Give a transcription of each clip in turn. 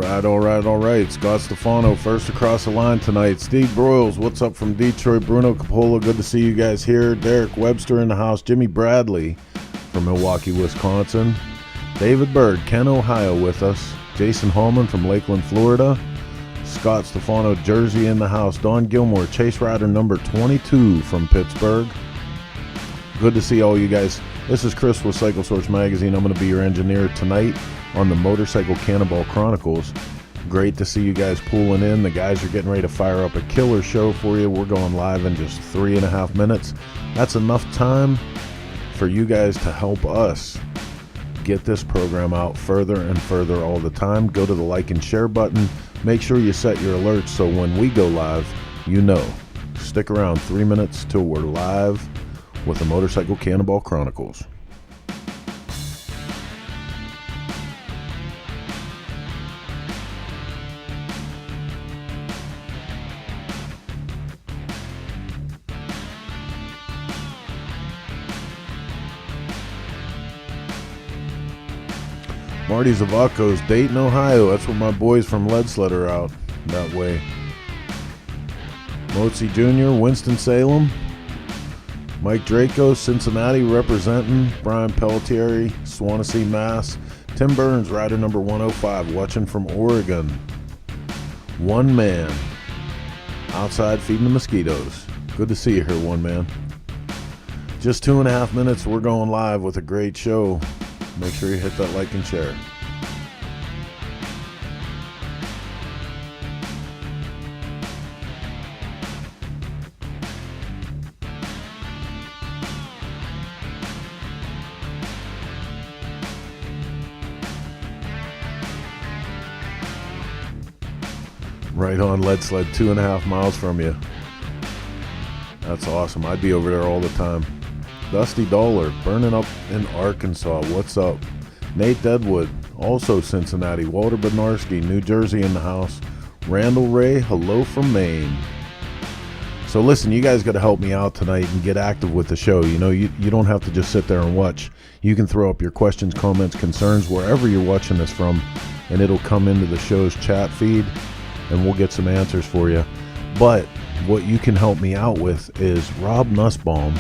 All right. Scott Stefano first across the line tonight. Steve Broyles, what's up from Detroit? Bruno Capola, good to see you guys here. Derek Webster in the house. Jimmy Bradley from Milwaukee, Wisconsin. David Bird, Ken, Ohio with us. Jason Hallman from Lakeland, Florida. Scott Stefano, Jersey in the house. Don Gilmore, Chase Rider number 22 from Pittsburgh. Good to see all you guys. This is Chris with Cycle Source Magazine. I'm going to be your engineer tonight on the Motorcycle Cannonball Chronicles. Great to see you guys pulling in. The guys are getting ready to fire up a killer show for you. We're going live in just 3.5 minutes. That's enough time for you guys to help us get this program out further and further all the time. Go to the like and share button. Make sure you set your alerts so when we go live, you know. Stick around 3 minutes till we're live with the Motorcycle Cannonball Chronicles. Marty Zavaco's Dayton, Ohio. That's where my boys from Lead Sled are out that way. Mozi Jr., Winston-Salem. Mike Draco, Cincinnati representing. Brian Pelletieri, Swansea, Mass. Tim Burns, rider number 105, watching from Oregon. One man outside feeding the mosquitoes. Good to see you here, one man. Just 2.5 minutes. We're going live with a great show. Make sure you hit that like and share. Right on, Lead Sled, 2.5 miles from you. That's awesome. I'd be over there all the time. Dusty Dollar, burning up in Arkansas. What's up? Nate Deadwood, also Cincinnati. Walter Bednarski, New Jersey in the house. Randall Ray, hello from Maine. So listen, you guys got to help me out tonight and get active with the show. You know, you don't have to just sit there and watch. You can throw up your questions, comments, concerns, wherever you're watching this from, and it'll come into the show's chat feed, and we'll get some answers for you. But what you can help me out with is Rob Nussbaum,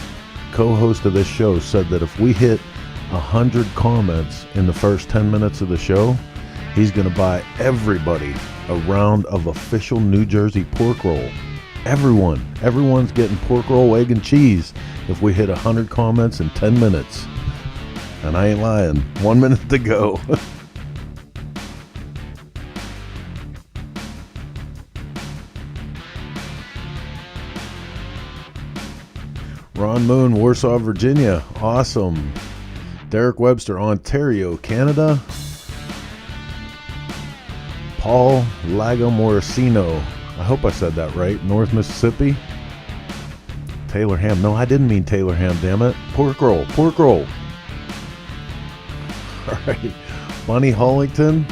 co-host of this show, said that if we hit 100 comments in the first 10 minutes of the show, he's going to buy everybody a round of official New Jersey pork roll. Everyone's getting pork roll, egg, and cheese if we hit 100 comments in 10 minutes. And I ain't lying. 1 minute to go. Ron Moon, Warsaw, Virginia. Awesome. Derek Webster, Ontario, Canada. Paul Lagomorosino. I hope I said that right. North Mississippi. Taylor Ham. No, I didn't mean Taylor Ham, damn it. Pork roll. Pork roll. All right. Bunny Hollington.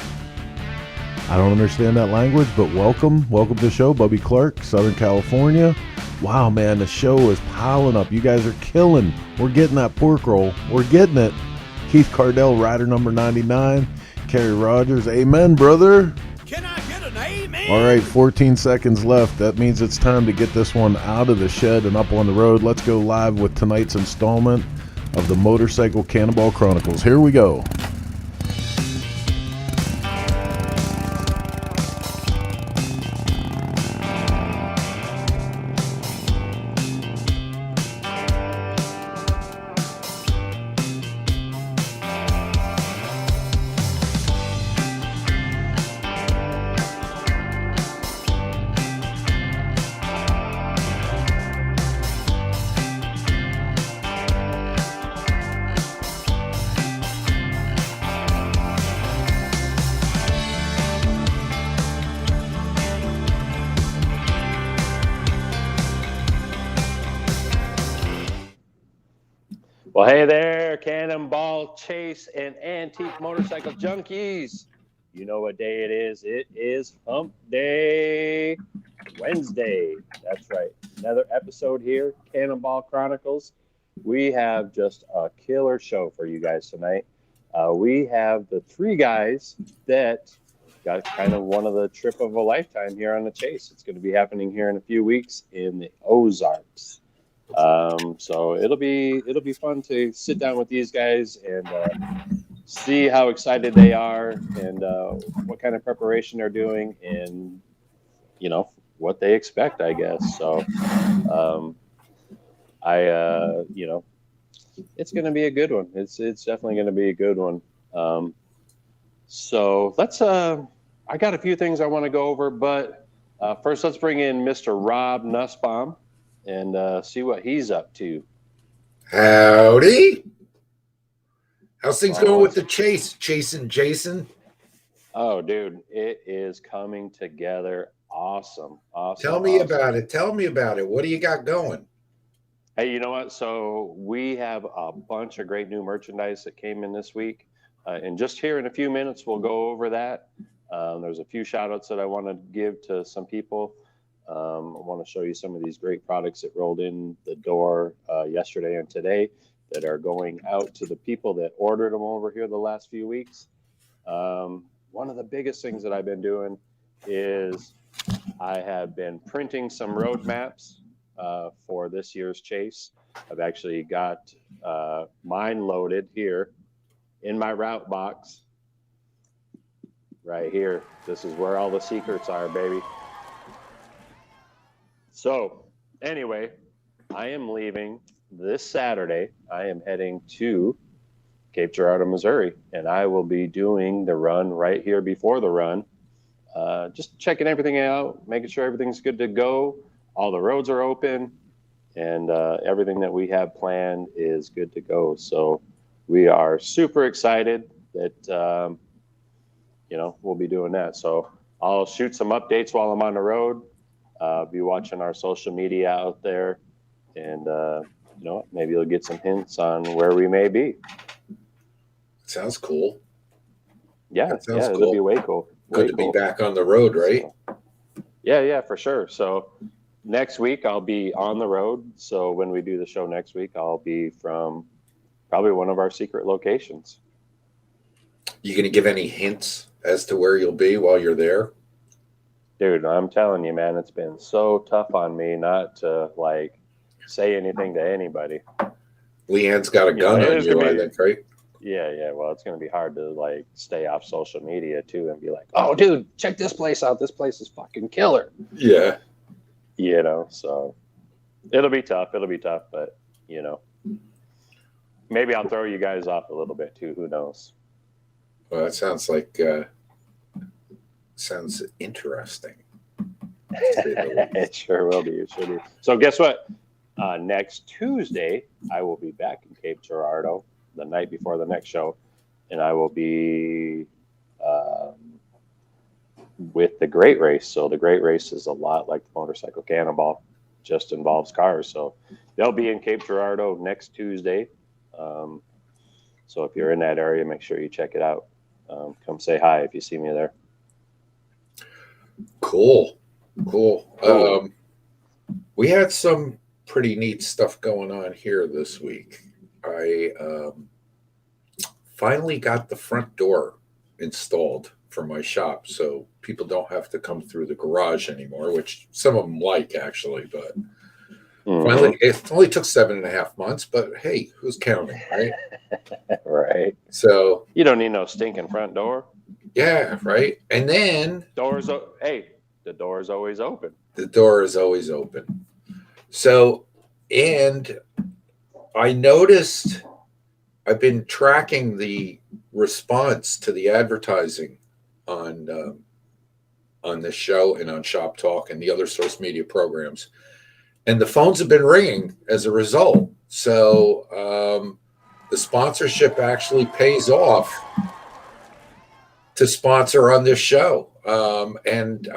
I don't understand that language, but welcome. Welcome to the show. Bubby Clark, Southern California. Wow, man, the show is piling up. You guys are killing. We're getting that pork roll. We're getting it. Keith Cardell, rider number 99. Kerry Rogers, amen, brother. Can I get an amen? All right, 14 seconds left. That means it's time to get this one out of the shed and up on the road. Let's go live with tonight's installment of the Motorcycle Cannonball Chronicles. Here we go. Well, hey there, Cannonball Chase and Antique Motorcycle Junkies. You know what day it is. It is Hump Day Wednesday. That's right. Another episode here, Cannonball Chronicles. We have just a killer show for you guys tonight. We have the three guys that got kind of one of the trip of a lifetime here on the Chase. It's going to be happening here in a few weeks in the Ozarks. So it'll be fun to sit down with these guys and see how excited they are and what kind of preparation they're doing and what they expect, I guess. So it's going to be a good one. It's definitely going to be a good one. So let's I got a few things I want to go over, but first let's bring in Mr. Rob Nussbaum and see what he's up to. Howdy. How's things going with the chasing Jason? Oh, dude, it is coming together. Awesome. Tell me about it. What do you got going? Hey, you know what? So we have a bunch of great new merchandise that came in this week. And just here in a few minutes, we'll go over that. There's a few shout outs that I want to give to some people. I want to show you some of these great products that rolled in the door yesterday and today that are going out to the people that ordered them over here the last few weeks. One of the biggest things that I've been doing is I have been printing some road maps for this year's Chase. I've actually got mine loaded here in my route box right here. This is where all the secrets are, baby. So anyway, I am leaving this Saturday. I am heading to Cape Girardeau, Missouri, and I will be doing the run right here before the run. Just checking everything out, making sure everything's good to go. All the roads are open, and everything that we have planned is good to go. So we are super excited that, we'll be doing that. So I'll shoot some updates while I'm on the road. Be watching our social media out there, and maybe you'll get some hints on where we may be. Sounds cool. Yeah, it'll be way cool. Good to be back on the road, right? So, yeah, for sure. So next week I'll be on the road. So when we do the show next week, I'll be from probably one of our secret locations. You going to give any hints as to where you'll be while you're there? Dude, I'm telling you, man, it's been so tough on me not to say anything to anybody. Leanne's got a gun on you, I think, right? Yeah. Well, it's going to be hard to stay off social media too and be like, oh, dude, check this place out. This place is fucking killer. Yeah. So it'll be tough, but maybe I'll throw you guys off a little bit too. Who knows? Well, that sounds interesting. It sure will be. So guess what? Next Tuesday, I will be back in Cape Girardeau the night before the next show, and I will be with the Great Race. So the Great Race is a lot like the Motorcycle Cannonball, just involves cars. So they'll be in Cape Girardeau next Tuesday. So if you're in that area, make sure you check it out. Come say hi if you see me there. Cool. We had some pretty neat stuff going on here this week. I finally got the front door installed for my shop, so people don't have to come through the garage anymore, which some of them like, actually. But finally, it only took 7.5 months, but hey, who's counting, right? Right. So you don't need no stinking front door. Yeah, right. And then the door is always open. The door is always open. So, and I noticed I've been tracking the response to the advertising on this show and on Shop Talk and the other source media programs, and the phones have been ringing as a result. So the sponsorship actually pays off to sponsor on this show. And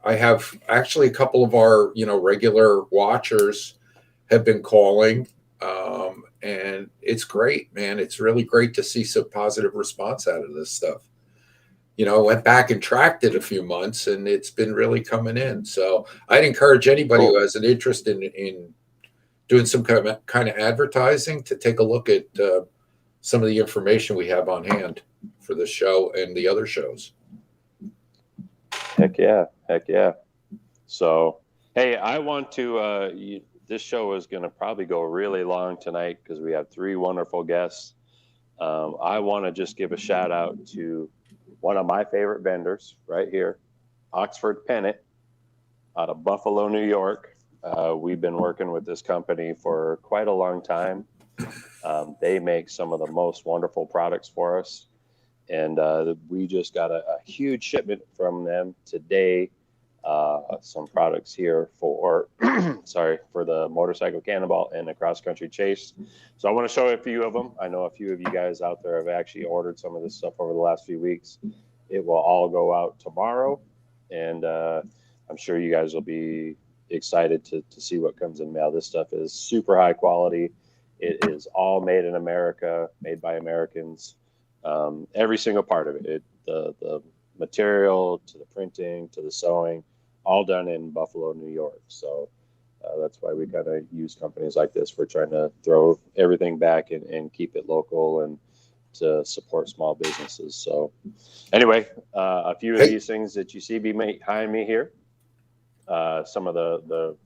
I have actually a couple of our, regular watchers have been calling, and it's great, man. It's really great to see some positive response out of this stuff. I went back and tracked it a few months, and it's been really coming in. So I'd encourage anybody who has an interest in doing some kind of advertising to take a look at some of the information we have on hand for this show and the other shows. Heck yeah. So, hey, I want to, this show is going to probably go really long tonight because we have 3 wonderful guests. I want to just give a shout out to one of my favorite vendors right here, Oxford Pennant, out of Buffalo, New York. We've been working with this company for quite a long time. They make some of the most wonderful products for us. And we just got a huge shipment from them today. Some products here for, for the motorcycle Cannonball and the cross country chase. So I want to show you a few of them. I know a few of you guys out there have actually ordered some of this stuff over the last few weeks. It will all go out tomorrow. And I'm sure you guys will be excited to see what comes in mail. This stuff is super high quality. It is all made in America, made by Americans. Every single part of it, the material to the printing to the sewing, all done in Buffalo, New York. So that's why we kind of use companies like this. We're trying to throw everything back and keep it local and to support small businesses. So anyway, a few of these things that you see behind me here, some of the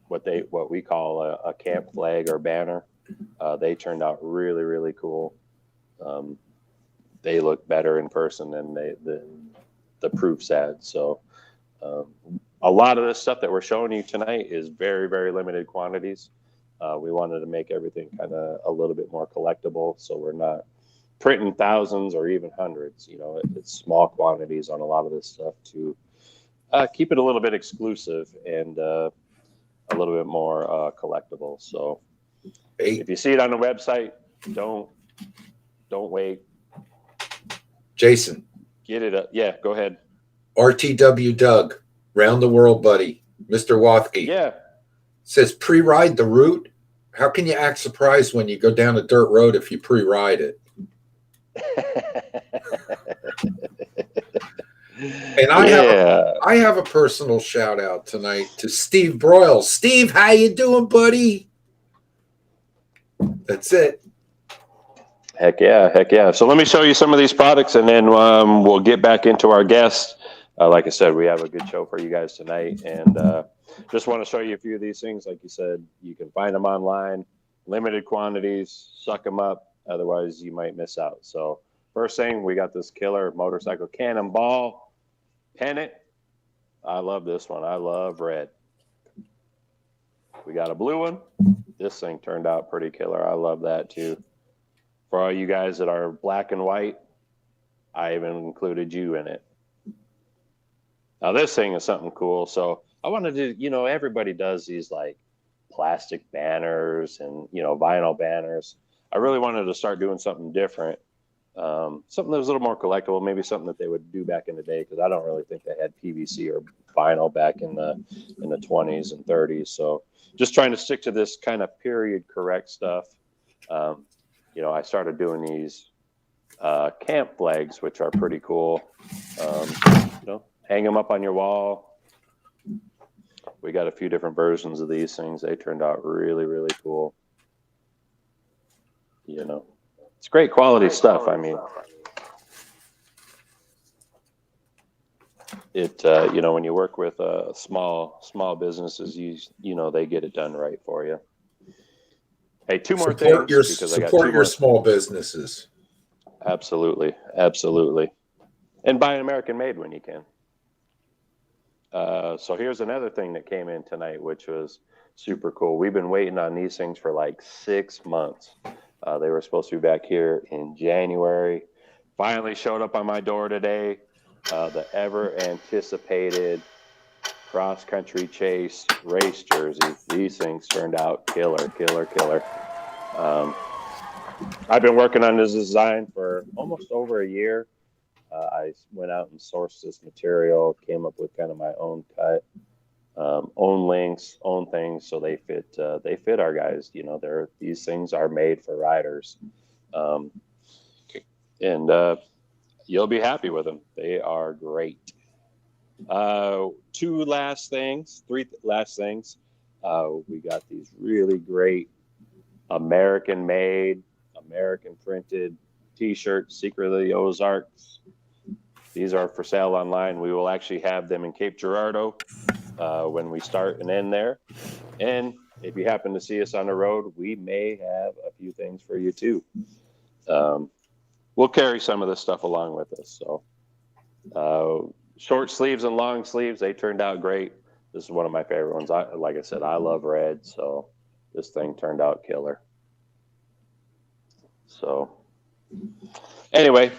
what we call a camp flag or banner, they turned out really, really cool. They look better in person than the proof said. So a lot of this stuff that we're showing you tonight is very, very limited quantities. We wanted to make everything kind of a little bit more collectible, so we're not printing thousands or even hundreds. It's small quantities on a lot of this stuff to keep it a little bit exclusive and a little bit more collectible. So if you see it on the website, don't wait. Jason. Get it up. Yeah, go ahead. RTW Doug, round the world buddy, Mr. Wathke. Yeah. Says pre-ride the route. How can you act surprised when you go down a dirt road if you pre-ride it? And I have a personal shout out tonight to Steve Broyle. Steve, how you doing, buddy? That's it. Heck yeah. So let me show you some of these products, and then we'll get back into our guests. Like I said, we have a good show for you guys tonight, and just want to show you a few of these things. Like you said, you can find them online, limited quantities, suck them up. Otherwise, you might miss out. So first thing, we got this killer motorcycle Cannonball pennant. I love this one. I love red. We got a blue one. This thing turned out pretty killer. I love that too. For all you guys that are black and white, I even included you in it. Now this thing is something cool. So I wanted to, everybody does these like plastic banners and, vinyl banners. I really wanted to start doing something different. Something that was a little more collectible, maybe something that they would do back in the day, because I don't really think they had PVC or vinyl back in the 20s and 30s. So just trying to stick to this kind of period correct stuff. I started doing these camp flags, which are pretty cool. Hang them up on your wall. We got a few different versions of these things. They turned out really, really cool. It's great quality stuff. I mean, when you work with small businesses, they get it done right for you. Hey, two more things. Support your small businesses. Absolutely. And buy an American made when you can. So here's another thing that came in tonight, which was super cool. We've been waiting on these things for like 6 months. They were supposed to be back here in January. Finally showed up on my door today. The ever anticipated cross country chase race jersey. These things turned out killer. I've been working on this design for almost over a year. I went out and sourced this material, came up with kind of my own cut, own links, own things, so they fit our guys. These things are made for riders, and you'll be happy with them. They are great. Three last things. We got these really great American made, American printed t-shirts, Secret of the Ozarks. These are for sale online. We will actually have them in Cape Girardeau when we start and end there. And if you happen to see us on the road, we may have a few things for you too. We'll carry some of this stuff along with us. So short sleeves and long sleeves, they turned out great. This is one of my favorite ones. Like I said, I love red, so this thing turned out killer. So anyway,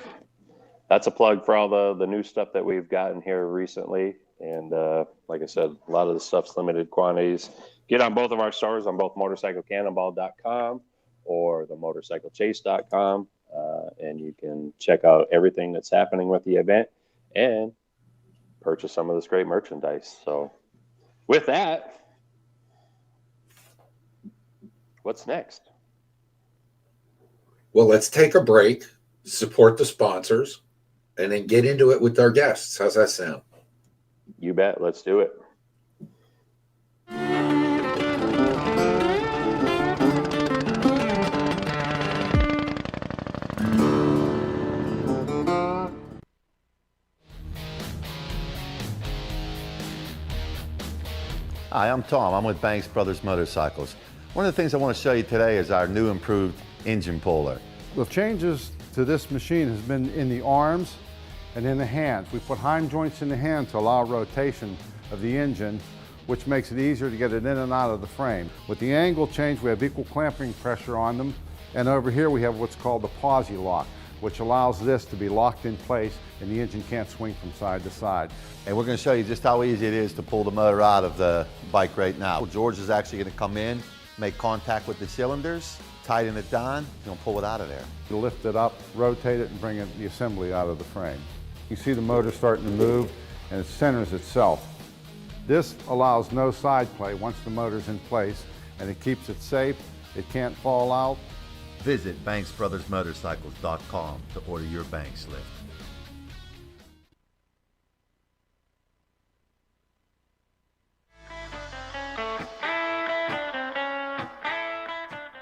that's a plug for all the new stuff that we've gotten here recently. And like I said, a lot of the stuff's limited quantities. Get on both of our stores on both motorcyclecannonball.com or the motorcyclechase.com. And you can check out everything that's happening with the event and purchase some of this great merchandise. So with that, what's next? Well, let's take a break, support the sponsors, and then get into it with our guests. How's that sound? You bet. Let's do it. Hi, I'm Tom. I'm with Banks Brothers Motorcycles. One of the things I want to show you today is our new improved engine puller. The changes to this machine has been in the arms and in the hands. We put heim joints in the hand to allow rotation of the engine, which makes it easier to get it in and out of the frame. With the angle change, we have equal clamping pressure on them. And over here we have what's called the posi lock, which allows this to be locked in place and the engine can't swing from side to side. And we're going to show you just how easy it is to pull the motor out of the bike right now. George is actually going to come in, make contact with the cylinders, tighten it down, and pull it out of there. You lift it up, rotate it, and bring the assembly out of the frame. You see the motor starting to move and it centers itself. This allows no side play once the motor's in place, and it keeps it safe. It can't fall out. Visit BanksBrothersMotorcycles.com to order your Banks lift.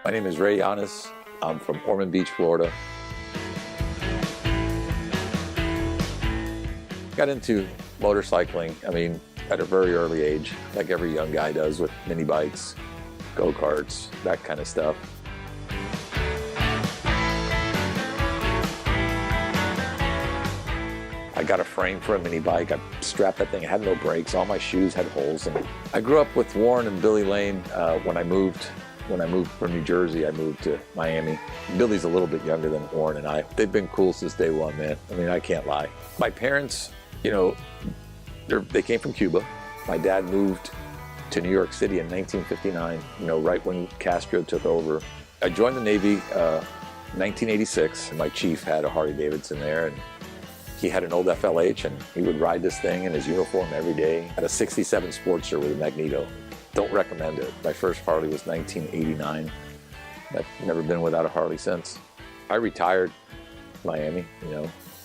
My name is Ray Yanis. I'm from Ormond Beach, Florida. Got into motorcycling, at a very early age, like every young guy does with mini bikes, go-karts, that kind of stuff. I got a frame for a mini bike. I strapped that thing. I had no brakes. All my shoes had holes. And I grew up with Warren and Billy Lane. When I moved from New Jersey, I moved to Miami. Billy's a little bit younger than Warren and I. They've been cool since day one, man. I can't lie. My parents, they came from Cuba. My dad moved to New York City in 1959, right when Castro took over. I joined the Navy 1986. My chief had a Harley-Davidson there, and he had an old FLH, and he would ride this thing in his uniform every day. Had a 67 Sportster with a Magneto. Don't recommend it. My first Harley was 1989. I've never been without a Harley since. I retired Miami,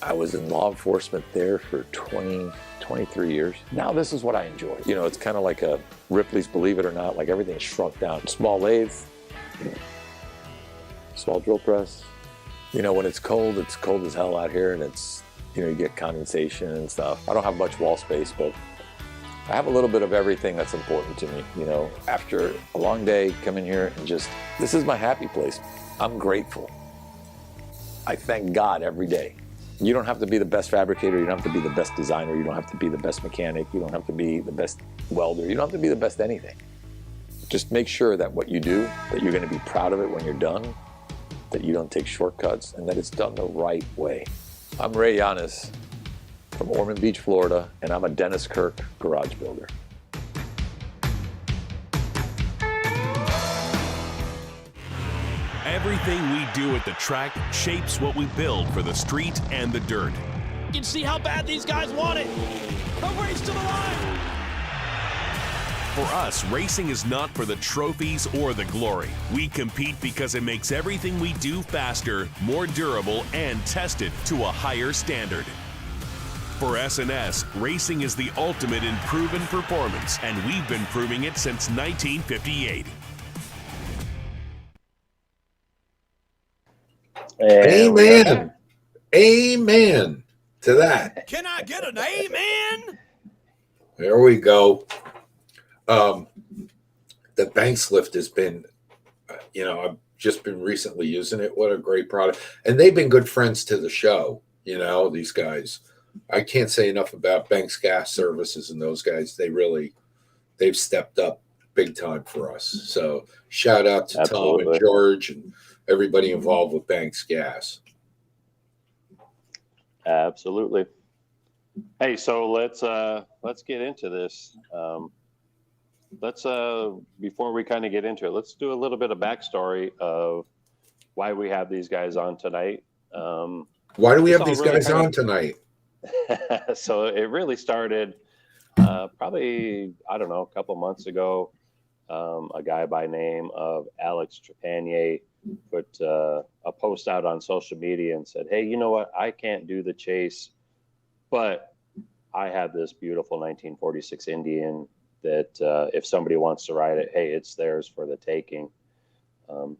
I was in law enforcement there for 23 years. Now this is what I enjoy. It's kind of like a Ripley's Believe It or Not, like everything's shrunk down. Small lathe, small drill press. When it's cold as hell out here, and it's, you get condensation and stuff. I don't have much wall space, but I have a little bit of everything that's important to me. After a long day, come in here and this is my happy place. I'm grateful. I thank God every day. You don't have to be the best fabricator. You don't have to be the best designer. You don't have to be the best mechanic. You don't have to be the best welder. You don't have to be the best anything. Just make sure that what you do, that you're going to be proud of it when you're done, that you don't take shortcuts, and that it's done the right way. I'm Ray Yanis from Ormond Beach, Florida, and I'm a Dennis Kirk garage builder. Everything we do at the track shapes what we build for the street and the dirt. You can see how bad these guys want it. A race to the line. For us, racing is not for the trophies or the glory. We compete because it makes everything we do faster, more durable, and tested to a higher standard. For S&S, racing is the ultimate in proven performance, and we've been proving it since 1958. Amen. Amen to that. Can I get an amen? There we go. The Banks lift has been, I've just been recently using it. What a great product. And they've been good friends to the show, these guys. I can't say enough about Banks Gas Services and those guys. They've stepped up big time for us. So shout out to Absolutely. Tom and George and everybody involved with Banks Gas. Absolutely. Hey, so let's get into this. Before we kind of get into it, let's do a little bit of backstory of why we have these guys on tonight. Why do we have these guys on tonight? So it really started probably, I don't know, a couple months ago. A guy by name of Alex Trepanier put a post out on social media and said, hey, you know what? I can't do the chase, but I have this beautiful 1946 Indian that if somebody wants to ride it, hey, it's theirs for the taking.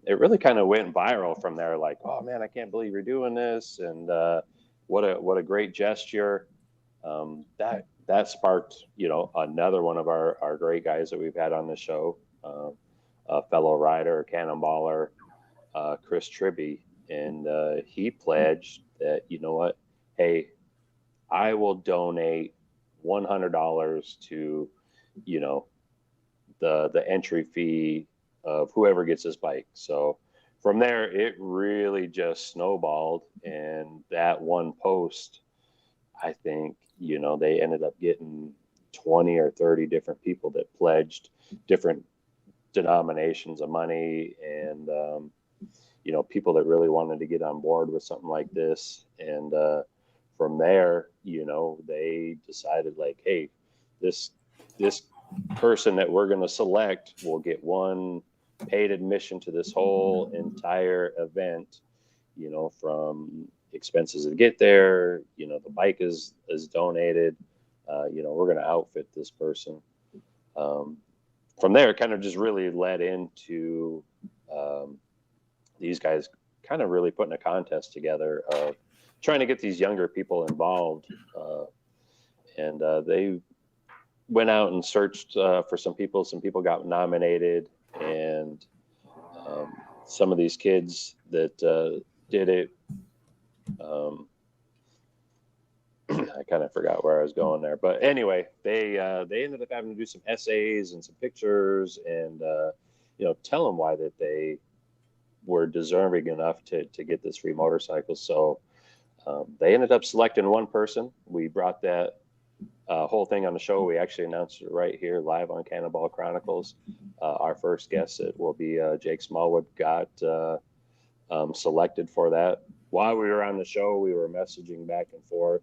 It really kind of went viral from there. Like, oh man, I can't believe you're doing this. And what a great gesture. That sparked, another one of our great guys that we've had on the show, a fellow rider, cannonballer, Chris Tribbey. And he pledged that, you know what, hey, I will donate $100 to, the entry fee of whoever gets this bike. So from there, it really just snowballed. And that one post, I think, they ended up getting 20 or 30 different people that pledged different denominations of money and, people that really wanted to get on board with something like this. And from there, they decided like, hey, this person that we're going to select will get one paid admission to this whole entire event, from expenses to get there, the bike is donated, we're going to outfit this person. From there, it kind of just really led into these guys kind of really putting a contest together of trying to get these younger people involved. And they went out and searched for some people. Some people got nominated, and some of these kids that did it, I kind of forgot where I was going there, but anyway, they ended up having to do some essays and some pictures, and tell them why that they were deserving enough to get this free motorcycle. So they ended up selecting one person. We brought that whole thing on the show. We actually announced it right here live on Cannonball Chronicles. Our first guest, it will be Jake Smallwood, got selected for that. While we were on the show, we were messaging back and forth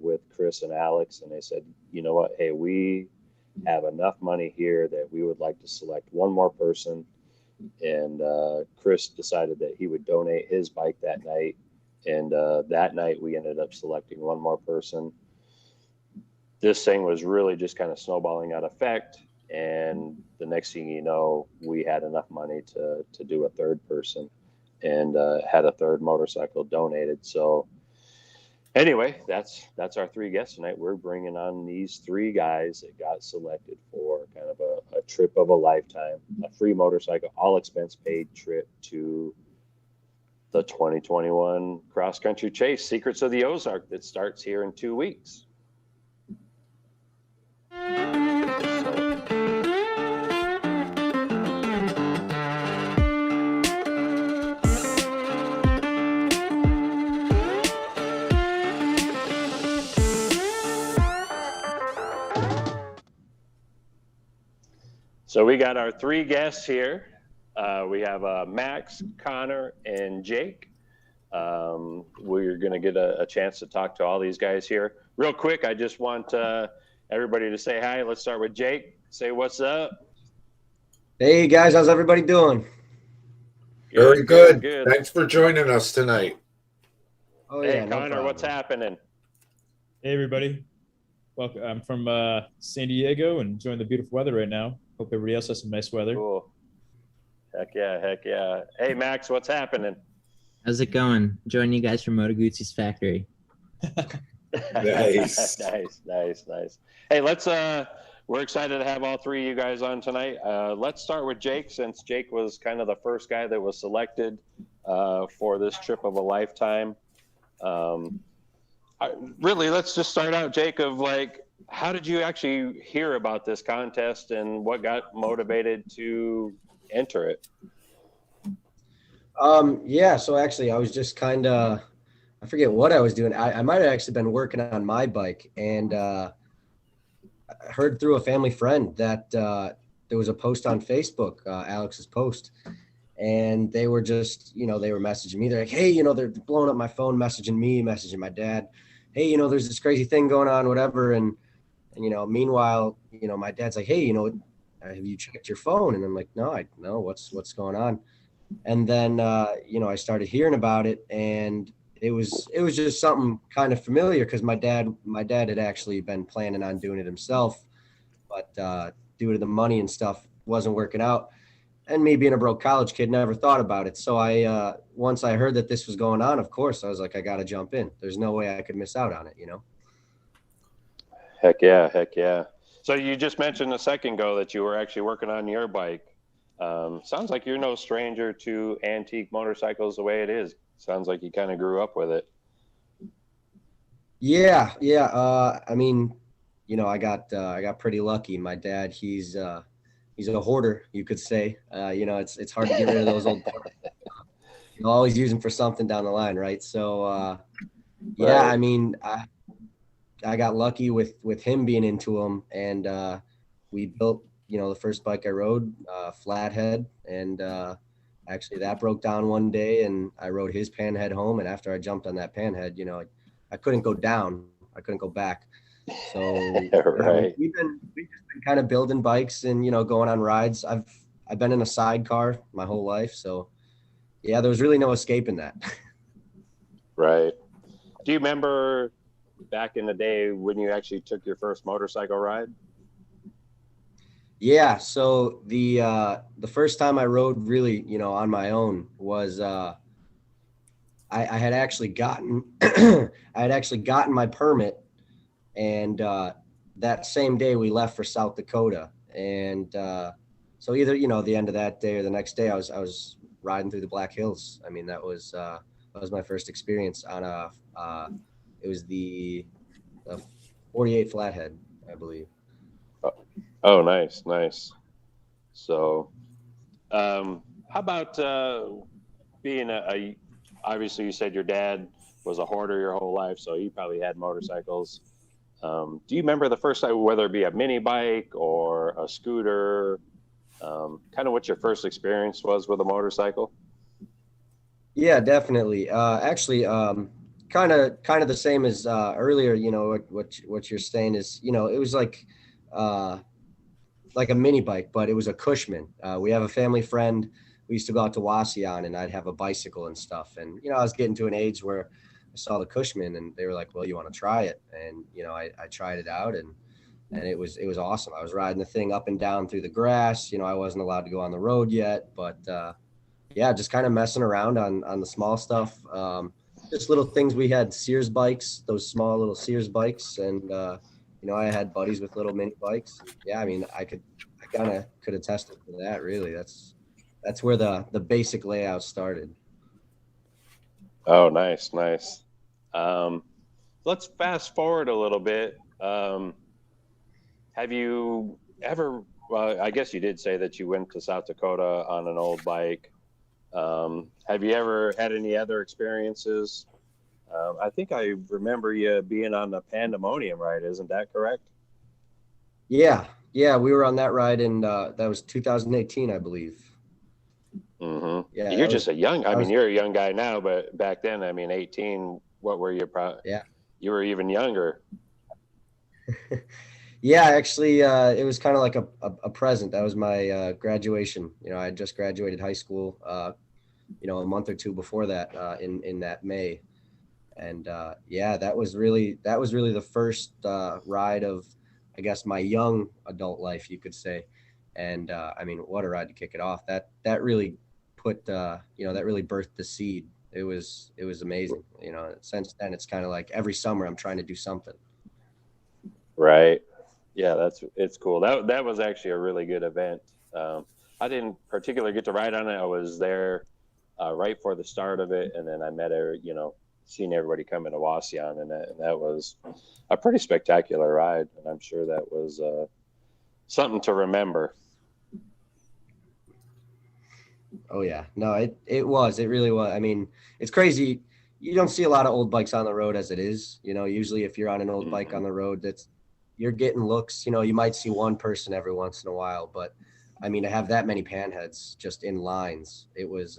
with Chris and Alex, and they said, you know what, hey, we have enough money here that we would like to select one more person. And Chris decided that he would donate his bike that night. And that night we ended up selecting one more person. This thing was really just kind of snowballing out effect. And the next thing you know, we had enough money to do a third person and had a third motorcycle donated. So anyway, that's our three guests tonight. We're bringing on these three guys that got selected for kind of a trip of a lifetime, a free motorcycle, all expense paid trip to the 2021 cross country chase, Secrets of the Ozark, that starts here in 2 weeks. So we got our three guests here. We have Max, Connor, and Jake. We're going to get a chance to talk to all these guys here. Real quick, I just want everybody to say hi. Let's start with Jake. Say what's up. Hey, guys. How's everybody doing? Very good. Thanks for joining us tonight. Oh, hey, yeah, Connor, what's happening? Hey, everybody. Welcome. I'm from San Diego and enjoying the beautiful weather right now. Hope everybody else has some nice weather. Cool. Heck yeah. Hey, Max, what's happening? How's it going? Joining you guys from Moto Guzzi's factory. Nice. Nice. Hey, we're excited to have all three of you guys on tonight. Let's start with Jake, since Jake was kind of the first guy that was selected for this trip of a lifetime. Really, let's just start out, Jake, of like, how did you actually hear about this contest and what got motivated to enter it? Yeah, so actually I was just kind of, I forget what I was doing. I might have actually been working on my bike, and I heard through a family friend that there was a post on Facebook, Alex's post, and they were just, they were messaging me. They're like, hey, they're blowing up my phone, messaging me, messaging my dad. Hey, there's this crazy thing going on, whatever. And meanwhile, my dad's like, hey, have you checked your phone? And I'm like, no, what's going on? And then, I started hearing about it, and it was just something kind of familiar, because my dad had actually been planning on doing it himself, but due to the money and stuff, wasn't working out. And me being a broke college kid, never thought about it. So once I heard that this was going on, of course, I was like, I got to jump in. There's no way I could miss out on it, Heck yeah. So you just mentioned a second ago that you were actually working on your bike. Sounds like you're no stranger to antique motorcycles the way it is. Sounds like you kind of grew up with it. Yeah. I mean, I got pretty lucky. My dad, he's a hoarder, you could say. It's hard to get rid of those old parts. You always use them for something down the line, right? So, yeah, Right. I mean, I got lucky with him being into them, and we built, the first bike I rode, flathead, and actually that broke down one day, and I rode his panhead home, and after I jumped on that panhead, I couldn't go down, I couldn't go back. So Right. we've just been kind of building bikes and going on rides. I've been in a sidecar my whole life, so yeah, there was really no escaping that. Right. Do you remember back in the day when you actually took your first motorcycle ride? Yeah, so the first time I rode really, on my own was I had actually gotten my permit, and that same day we left for South Dakota, and so either the end of that day or the next day I was riding through the Black Hills. I mean, that was my first experience on it was the 48 flathead, I believe. Oh, nice. So, how about being obviously you said your dad was a hoarder your whole life, so you probably had motorcycles. Do you remember the first time, whether it be a mini bike or a scooter, kind of what your first experience was with a motorcycle? Yeah, definitely. Actually, kind of the same as earlier. What you're saying is, it was like a mini bike, but it was a Cushman. We have a family friend. We used to go out to Wasion, and I'd have a bicycle and stuff. And I was getting to an age where I saw the Cushman, and they were like, "Well, you want to try it?" And I tried it out, and it was awesome. I was riding the thing up and down through the grass. I wasn't allowed to go on the road yet, but yeah, just kind of messing around on the small stuff. Just little things. We had Sears bikes, those small little Sears bikes, and I had buddies with little mini bikes. Yeah, I mean, I kind of could attest to that. Really, that's where the basic layout started. Oh, nice. Let's fast forward a little bit. Have you ever? Well, I guess you did say that you went to South Dakota on an old bike. Have you ever had any other experiences? I think I remember you being on the Pandemonium ride. Isn't that correct? Yeah, we were on that ride, and that was 2018, I believe. Mm-hmm. Yeah, you're just you're a young guy now, but back then, 18. What were you? Yeah, you were even younger. Yeah, actually, it was kind of like a present. That was my graduation. I had just graduated high school, a month or two before that, in that May. And yeah, that was really the first ride of, I guess, my young adult life, you could say. And what a ride to kick it off. That really put, that really birthed the seed It was amazing. Since then it's kind of like every summer I'm trying to do something. Right. Yeah, it's cool. That was actually a really good event. I didn't particularly get to ride on it. I was there right for the start of it, and then I met her, seeing everybody come into Wasion, and that was a pretty spectacular ride, and I'm sure that was something to remember. Oh yeah, no, it really was. I mean, it's crazy. You don't see a lot of old bikes on the road as it is. Usually if you're on an old bike on the road, you're getting looks. You might see one person every once in a while, but I mean, to have that many panheads just in lines, it was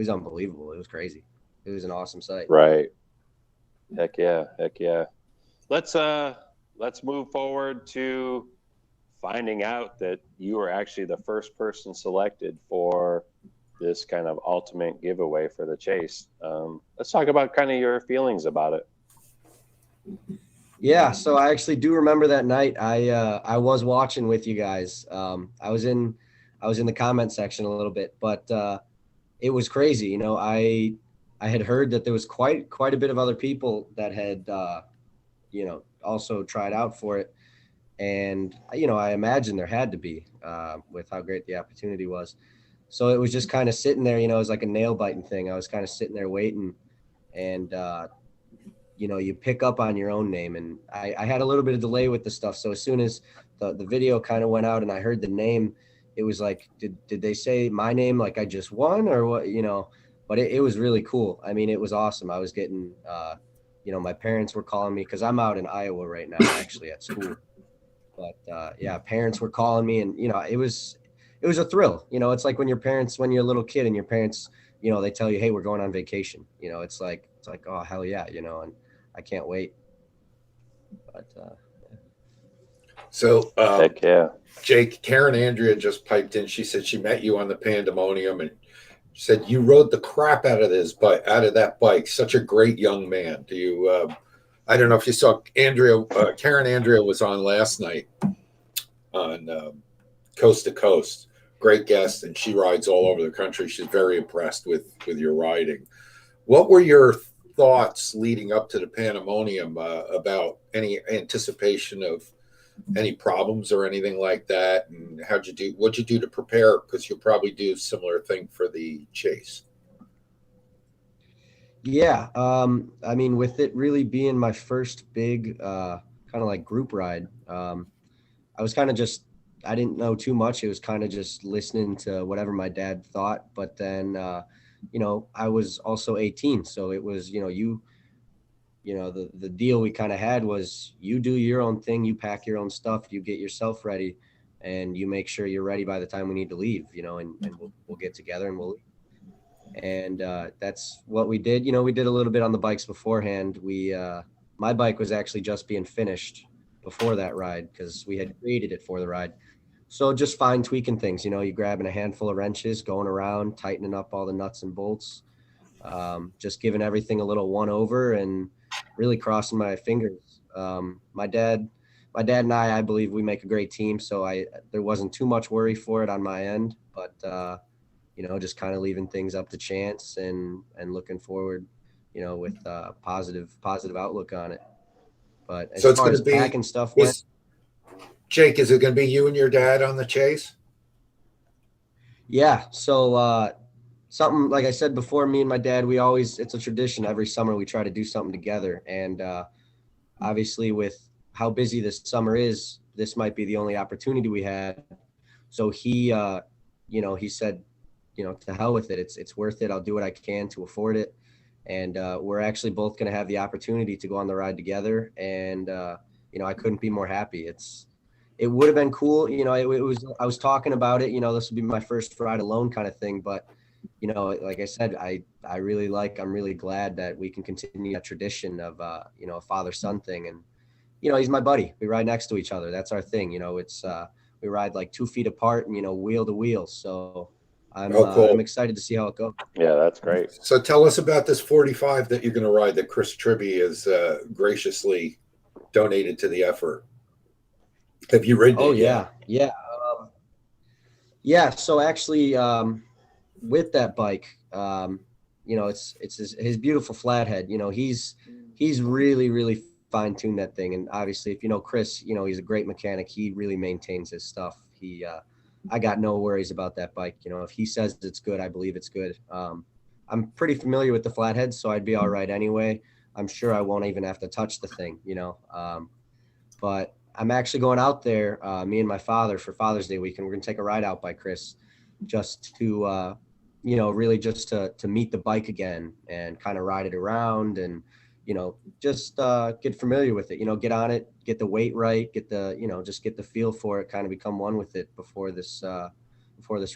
unbelievable. It was crazy. It was an awesome sight. Right. Heck yeah. Let's move forward to finding out that you were actually the first person selected for this kind of ultimate giveaway for the chase. Let's talk about kind of your feelings about it. Yeah, so I actually do remember that night. I was watching with you guys. I was in the comment section a little bit, but it was crazy. I had heard that there was quite a bit of other people that had also tried out for it. And, I imagine there had to be with how great the opportunity was. So it was just kind of sitting there, it was like a nail biting thing. I was kind of sitting there waiting, and, you pick up on your own name. And I had a little bit of delay with the stuff. So as soon as the video kind of went out and I heard the name, it was like, did they say my name like I just won or what, but it was really cool. I mean, it was awesome. I was getting, my parents were calling me because I'm out in Iowa right now, actually at school. But yeah, parents were calling me, and it was a thrill. It's like when you're a little kid and your parents, they tell you, hey, we're going on vacation. It's like, oh, hell yeah, and I can't wait. But So heck yeah. Jake, Karen Andrea just piped in. She said she met you on the Pandemonium and said you rode the crap out of that bike. Such a great young man. Do you? I don't know if you saw Andrea. Karen Andrea was on last night on Coast to Coast. Great guest, and she rides all over the country. She's very impressed with your riding. What were your thoughts leading up to the Pandemonium about any anticipation of any problems or anything like that? And what'd you do to prepare? Because you'll probably do a similar thing for the chase. yeah, I mean, with it really being my first big kind of like group ride, I was kind of I didn't know too much. It was kind of just listening to whatever my dad thought. But then, I was also 18. So it was, the deal we kind of had was you do your own thing, you pack your own stuff, you get yourself ready, and you make sure you're ready by the time we need to leave, and we'll get together and we'll leave. And that's what we did. We did a little bit on the bikes beforehand. My bike was actually just being finished before that ride because we had created it for the ride. So just fine tweaking things, you grabbing a handful of wrenches, going around, tightening up all the nuts and bolts, just giving everything a little one over and really crossing my fingers. My dad and I believe we make a great team. So there wasn't too much worry for it on my end, but just kind of leaving things up to chance and looking forward, with a positive outlook on it. But as far as packing stuff went, Jake, is it going to be you and your dad on the chase? Yeah. So something like I said before, me and my dad, it's a tradition. Every summer we try to do something together. And obviously with how busy this summer is, this might be the only opportunity we had. So he said, to hell with it. It's worth it. I'll do what I can to afford it. And we're actually both going to have the opportunity to go on the ride together. And, I couldn't be more happy. It would have been cool. I was talking about it, this would be my first ride alone kind of thing. But, like I said, I'm really glad that we can continue that tradition of, a father-son thing. And, he's my buddy. We ride next to each other. That's our thing. We ride like 2 feet apart and, wheel to wheel. So cool. I'm excited to see how it goes. Yeah, that's great. So tell us about this 45 that you're going to ride that Chris Tribbey has graciously donated to the effort. Have you ridden it yet? Yeah. Yeah. So actually, with that bike, it's his beautiful flathead. He's really, really fine-tuned that thing. And obviously, if you know Chris, he's a great mechanic. He really maintains his stuff. I got no worries about that bike. If he says it's good, I believe it's good. I'm pretty familiar with the flathead, so I'd be all right anyway. I'm sure I won't even have to touch the thing, but I'm actually going out there, me and my father, for Father's Day weekend. We're going to take a ride out by Chris just to, really just to meet the bike again and kind of ride it around and, just get familiar with it, get on it, get the weight right, get the, just get the feel for it, kind of become one with it before this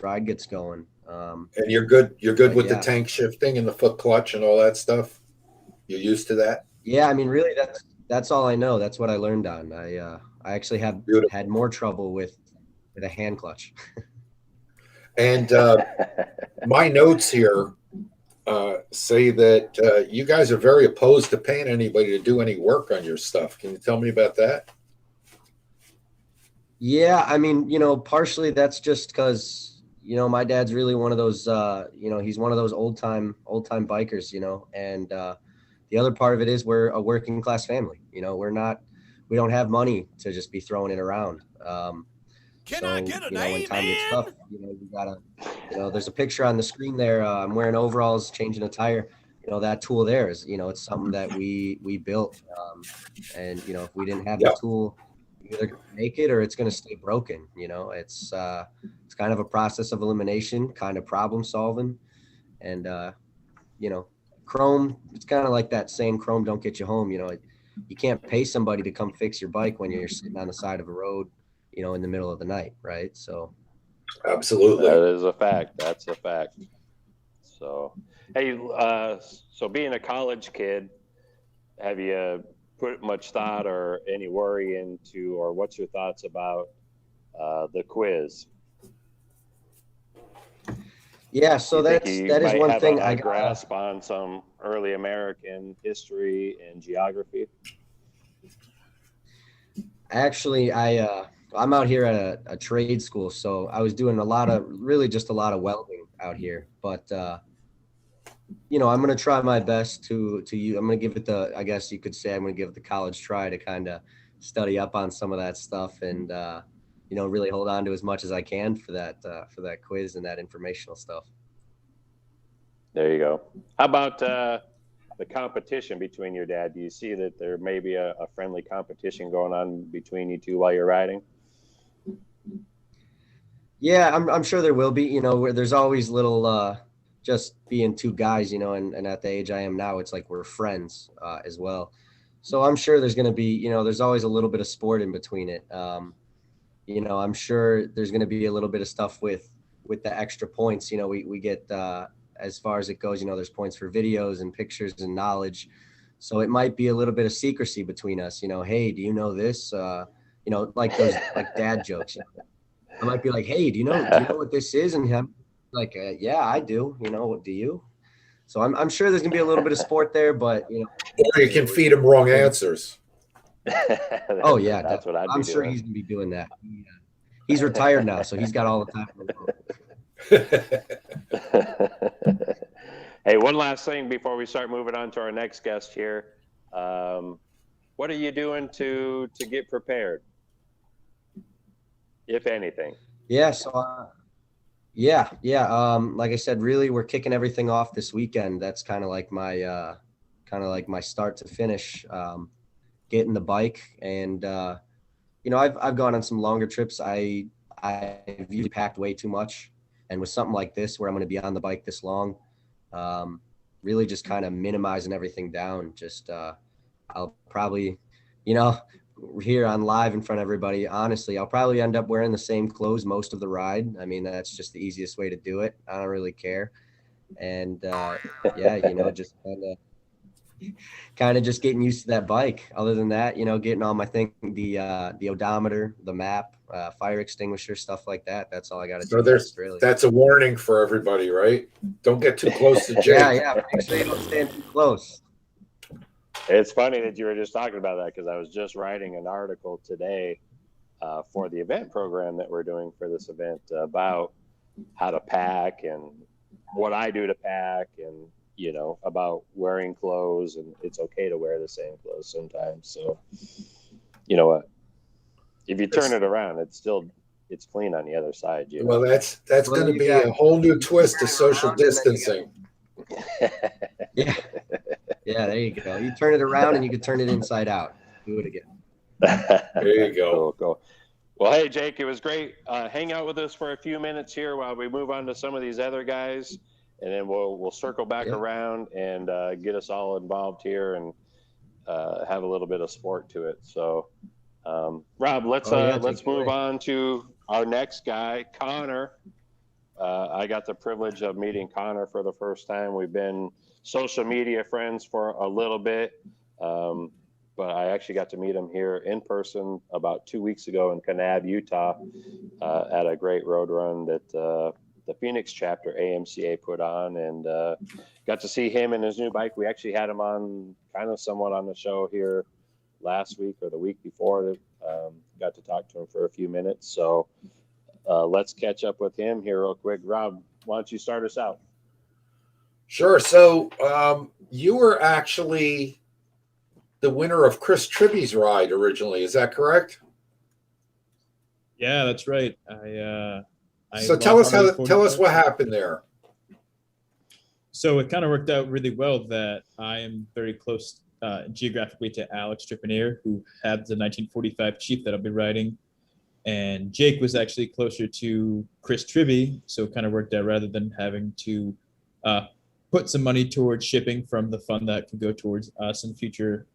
ride gets going. And you're good with yeah. the tank shifting and the foot clutch and all that stuff? You're used to that? Yeah, I mean, really, that's all I know. That's what I learned on. I actually had more trouble with a hand clutch. And my notes here say that you guys are very opposed to paying anybody to do any work on your stuff. Can you tell me about that? Yeah, I mean, partially that's just because, my dad's really one of those, he's one of those old time bikers, and the other part of it is we're a working class family. We don't have money to just be throwing it around. Can I get a name, when time gets man? tough, you gotta, there's a picture on the screen there. I'm wearing overalls, changing a tire. That tool there is, it's something that we built. And, if we didn't have the tool, you're either gonna make it or it's going to stay broken. It's kind of a process of elimination, kind of problem solving. And, chrome, it's kind of like that saying, chrome don't get you home. You can't pay somebody to come fix your bike when you're sitting on the side of a road, in the middle of the night. Right. So. Absolutely. That is a fact. That's a fact. So, hey, so being a college kid, have you put much thought or any worry into, or what's your thoughts about the quiz? Yeah, so that is one thing I grasp on some early American history and geography. Actually, I'm out here at a trade school, so I was doing just a lot of welding out here. But I'm going to try my best to I'm going to give it I guess you could say I'm going to give it the college try to kind of study up on some of that stuff and really hold on to as much as I can for that quiz and that informational stuff. There you go. How about the competition between your dad? Do you see that there may be a friendly competition going on between you two while you're riding? Yeah, I'm sure there will be. Where there's always little just being two guys, and at the age I am now, it's like we're friends as well. So I'm sure there's going to be, there's always a little bit of sport in between it. I'm sure there's going to be a little bit of stuff with the extra points. We get as far as it goes, there's points for videos and pictures and knowledge. So it might be a little bit of secrecy between us. Hey, do you know this? Like those like dad jokes. I might be like, hey, do you know what this is? And him like, yeah, I do. Do you? So I'm sure there's gonna be a little bit of sport there, but or you can feed him wrong answers. Oh yeah, that's what I'm sure he's gonna be doing that. He's retired now, so he's got all the time in the world. Hey, one last thing before we start moving on to our next guest here. What are you doing to get prepared, if anything? Yeah, so yeah. Like I said, really, we're kicking everything off this weekend. That's kind of like my start to finish, getting the bike. And I've gone on some longer trips. I've usually packed way too much, and with something like this where I'm going to be on the bike this long, really just kind of minimizing everything down. Just I'll probably, here on live in front of everybody, honestly, I'll probably end up wearing the same clothes most of the ride. I mean, that's just the easiest way to do it. I don't really care. And just kind of just getting used to that bike. Other than that, getting all my thing, the odometer, the map, fire extinguisher, stuff like that. That's all I got to do. That's a warning for everybody, right? Don't get too close to Jake. Yeah. Make sure you don't stand too close. It's funny that you were just talking about that, because I was just writing an article today for the event program that we're doing for this event about how to pack and what I do to pack and about wearing clothes, and it's okay to wear the same clothes sometimes. So, if you turn it around, it's clean on the other side. Well, that's going to be a whole new twist to social distancing. Yeah. Yeah, there you go. You turn it around and you can turn it inside out. Do it again. There you go. Cool. Well, hey, Jake, it was great. Hang out with us for a few minutes here while we move on to some of these other guys, and then we'll circle back around and get us all involved here and have a little bit of sport to it. So, Rob, let's move on to our next guy, Connor. I got the privilege of meeting Connor for the first time. We've been social media friends for a little bit, but I actually got to meet him here in person about 2 weeks ago in Kanab, Utah, at a great road run that the Phoenix chapter AMCA put on, and got to see him and his new bike. We actually had him on somewhat on the show here last week or the week before. Got to talk to him for a few minutes. So let's catch up with him here real quick. Rob, why don't you start us out? Sure. So you were actually the winner of Chris Tribbey's ride originally. Is that correct? Yeah, that's right. So tell us what happened there. So it kind of worked out really well that I am very close geographically to Alex Trepanier, who had the 1945 Chief that I'll be riding. And Jake was actually closer to Chris Tribbey, so it kind of worked out rather than having to put some money towards shipping from the fund that could go towards us and future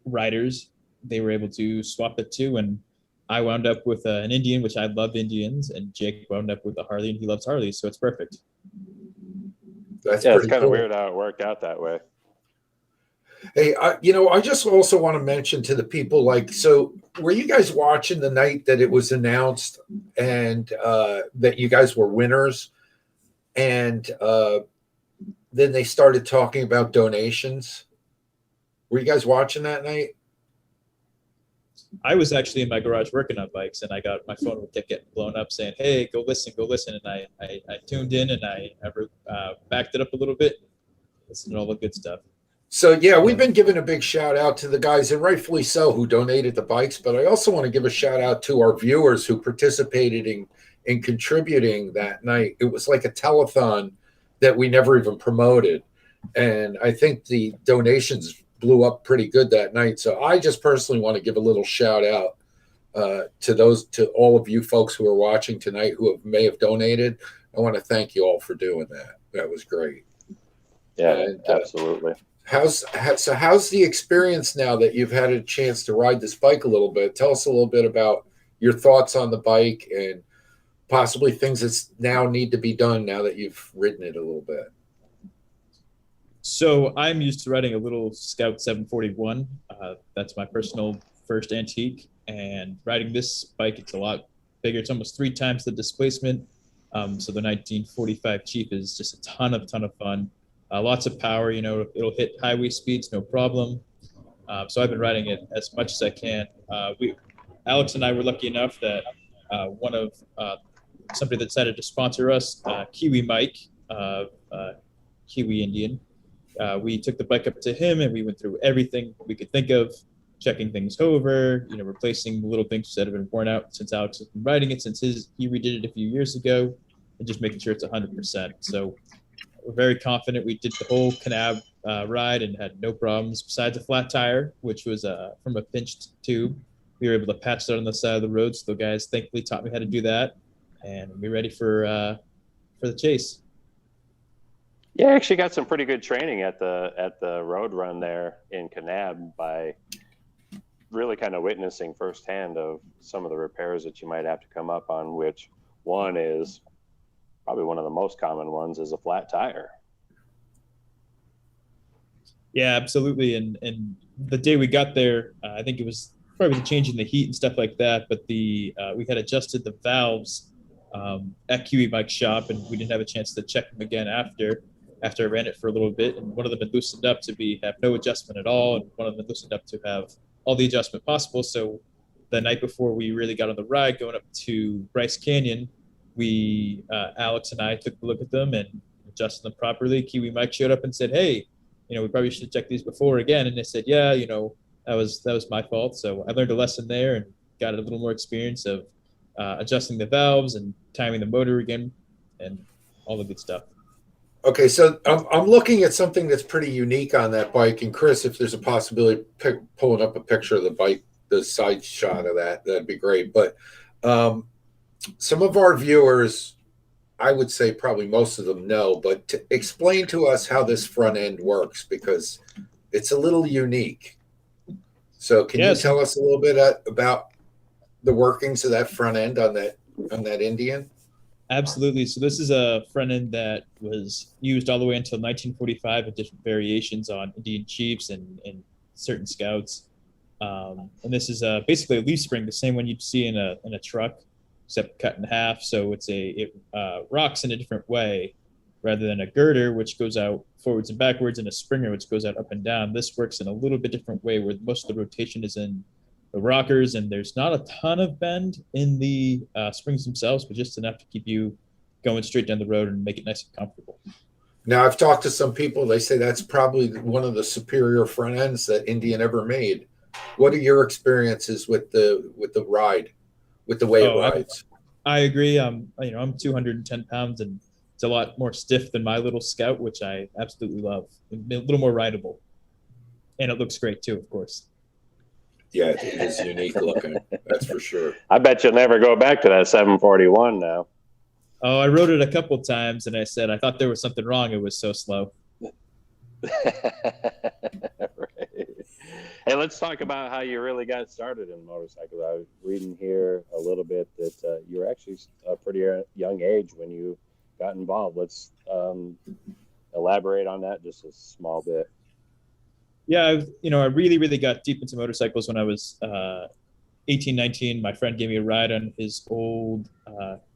riders. They were able to swap it too, and I wound up with an Indian, which I love Indians, and Jake wound up with a Harley, and he loves Harleys, so it's perfect. It's kind of weird how it worked out that way. Hey, I just also want to mention to the people, so were you guys watching the night that it was announced and that you guys were winners? And then they started talking about donations. Were you guys watching that night? I was actually in my garage working on bikes, and I got my phone kept getting blown up saying, "Hey, go listen." And I tuned in and I backed it up a little bit, listened to all the good stuff. So, yeah, we've been giving a big shout out to the guys, and rightfully so, who donated the bikes. But I also want to give a shout out to our viewers who participated in contributing that night. It was like a telethon that we never even promoted. And I think the donations blew up pretty good that night. So I just personally want to give a little shout out to all of you folks who are watching tonight who may have donated. I want to thank you all for doing that. That was great. Yeah, and, absolutely. How's the experience now that you've had a chance to ride this bike a little bit? Tell us a little bit about your thoughts on the bike and possibly things that now need to be done now that you've ridden it a little bit. So I'm used to riding a little Scout 741. That's my personal first antique, and riding this bike, it's a lot bigger. It's almost 3 times the displacement. So the 1945 Chief is just a ton of fun. Lots of power, it'll hit highway speeds, no problem. So I've been riding it as much as I can. Alex and I were lucky enough that one of somebody that decided to sponsor us, Kiwi Mike, Kiwi Indian. We took the bike up to him and we went through everything we could think of, checking things over, replacing the little things that have been worn out since Alex has been riding it since he redid it a few years ago, and just making sure it's 100%. So we're very confident. We did the whole Kanab ride and had no problems besides a flat tire, which was from a pinched tube. We were able to patch that on the side of the road. So the guys thankfully taught me how to do that, and we're ready for the chase. Yeah, I actually got some pretty good training at the road run there in Kanab by really kind of witnessing firsthand of some of the repairs that you might have to come up on, which one is probably one of the most common ones is a flat tire. Yeah, absolutely. And the day we got there, I think it was probably changing the heat and stuff like that, but we had adjusted the valves at Kiwi Mike's shop, and we didn't have a chance to check them again after I ran it for a little bit. And one of them had loosened up to have no adjustment at all, and one of them had loosened up to have all the adjustment possible. So the night before we really got on the ride going up to Bryce Canyon, Alex and I took a look at them and adjusting them properly. Kiwi Mike showed up and said, "Hey, we probably should check these before again." And I said, "Yeah, that was my fault." So I learned a lesson there and got a little more experience of adjusting the valves and timing the motor again and all the good stuff. Okay, so I'm looking at something that's pretty unique on that bike. And Chris, if there's a possibility of pulling up a picture of the bike, the side shot of that'd be great. But some of our viewers, I would say probably most of them know, but to explain to us how this front end works, because it's a little unique. So can you tell us a little bit about the workings of that front end on that Indian? Absolutely. So this is a front end that was used all the way until 1945 with different variations on Indian Chiefs and certain Scouts. And this is basically a leaf spring, the same one you'd see in a truck, except cut in half. So it rocks in a different way rather than a girder, which goes out forwards and backwards, and a springer, which goes out up and down. This works in a little bit different way where most of the rotation is in the rockers, and there's not a ton of bend in the springs themselves, but just enough to keep you going straight down the road and make it nice and comfortable. Now, I've talked to some people. They say that's probably one of the superior front ends that Indian ever made. What are your experiences with the ride, with the way it rides? I agree. I'm 210 pounds, and it's a lot more stiff than my little Scout, which I absolutely love. A little more rideable, and it looks great too, of course. Yeah, it is unique looking. That's for sure. I bet you'll never go back to that 741 now. Oh, I rode it a couple times, and I said I thought there was something wrong. It was so slow. Right. Hey, let's talk about how you really got started in motorcycles. I was reading here a little bit that you were actually a pretty young age when you got involved. Let's elaborate on that just a small bit. Yeah, I really, really got deep into motorcycles when I was 18, 19. My friend gave me a ride on his old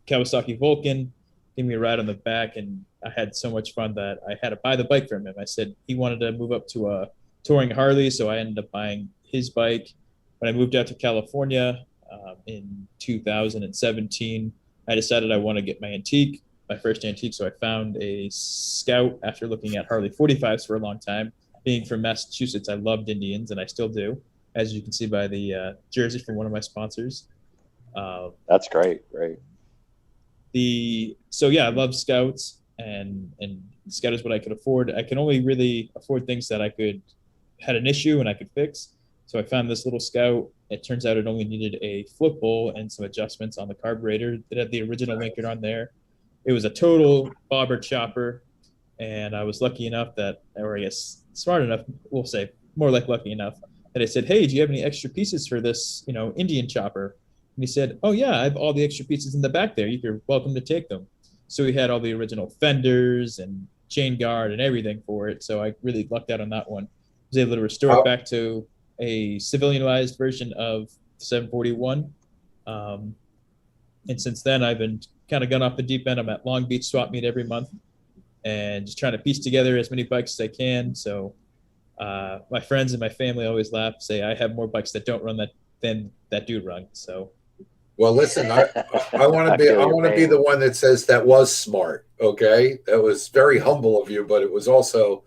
Kawasaki Vulcan, gave me a ride on the back, and I had so much fun that I had to buy the bike from him. I said he wanted to move up to a touring Harley, so I ended up buying his bike. When I moved out to California in 2017, I decided I want to get my first antique, so I found a Scout after looking at Harley 45s for a long time. Being from Massachusetts, I loved Indians, and I still do, as you can see by the jersey from one of my sponsors. That's great. I love Scouts, and Scout is what I could afford. I can only really afford things that had an issue and I could fix. So I found this little Scout. It turns out it only needed a flip bowl and some adjustments on the carburetor. It had the original Lincoln on there. It was a total bobber chopper, and I was lucky enough smart enough, we'll say, more like lucky enough, that I said, "Hey, do you have any extra pieces for this, Indian chopper?" And he said, "Oh yeah, I have all the extra pieces in the back there. You're welcome to take them." So we had all the original fenders and chain guard and everything for it. So I really lucked out on that one. I was able to restore it back to a civilianized version of 741. And since then, I've been kind of gone off the deep end. I'm at Long Beach Swap Meet every month and just trying to piece together as many bikes as I can. So my friends and my family always laugh, say I have more bikes that don't run than that do run. So, well, listen, I want to be the one that says that was smart. Okay, that was very humble of you, but it was also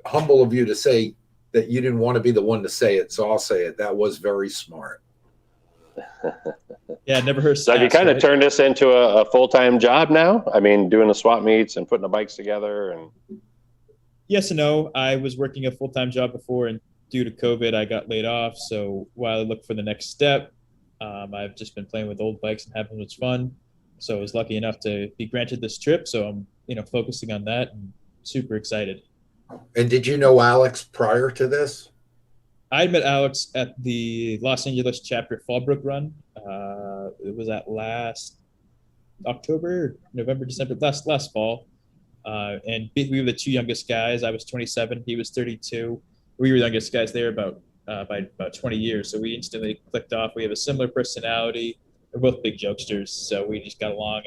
humble of you to say that you didn't want to be the one to say it. So I'll say it. That was very smart. Yeah, never heard. So have you kind of turned this into a full-time job now? I mean, doing the swap meets and putting the bikes together and. Yes and no. I was working a full-time job before, and due to COVID, I got laid off. So while I look for the next step, I've just been playing with old bikes and having much fun. So I was lucky enough to be granted this trip. So I'm, focusing on that and super excited. And did you know Alex prior to this? I met Alex at the Los Angeles chapter Fallbrook run. It was at last October, November, December, last fall. And we were the two youngest guys. I was 27, he was 32. We were the youngest guys there by about 20 years. So we instantly clicked off. We have a similar personality. We're both big jokesters, so we just got along.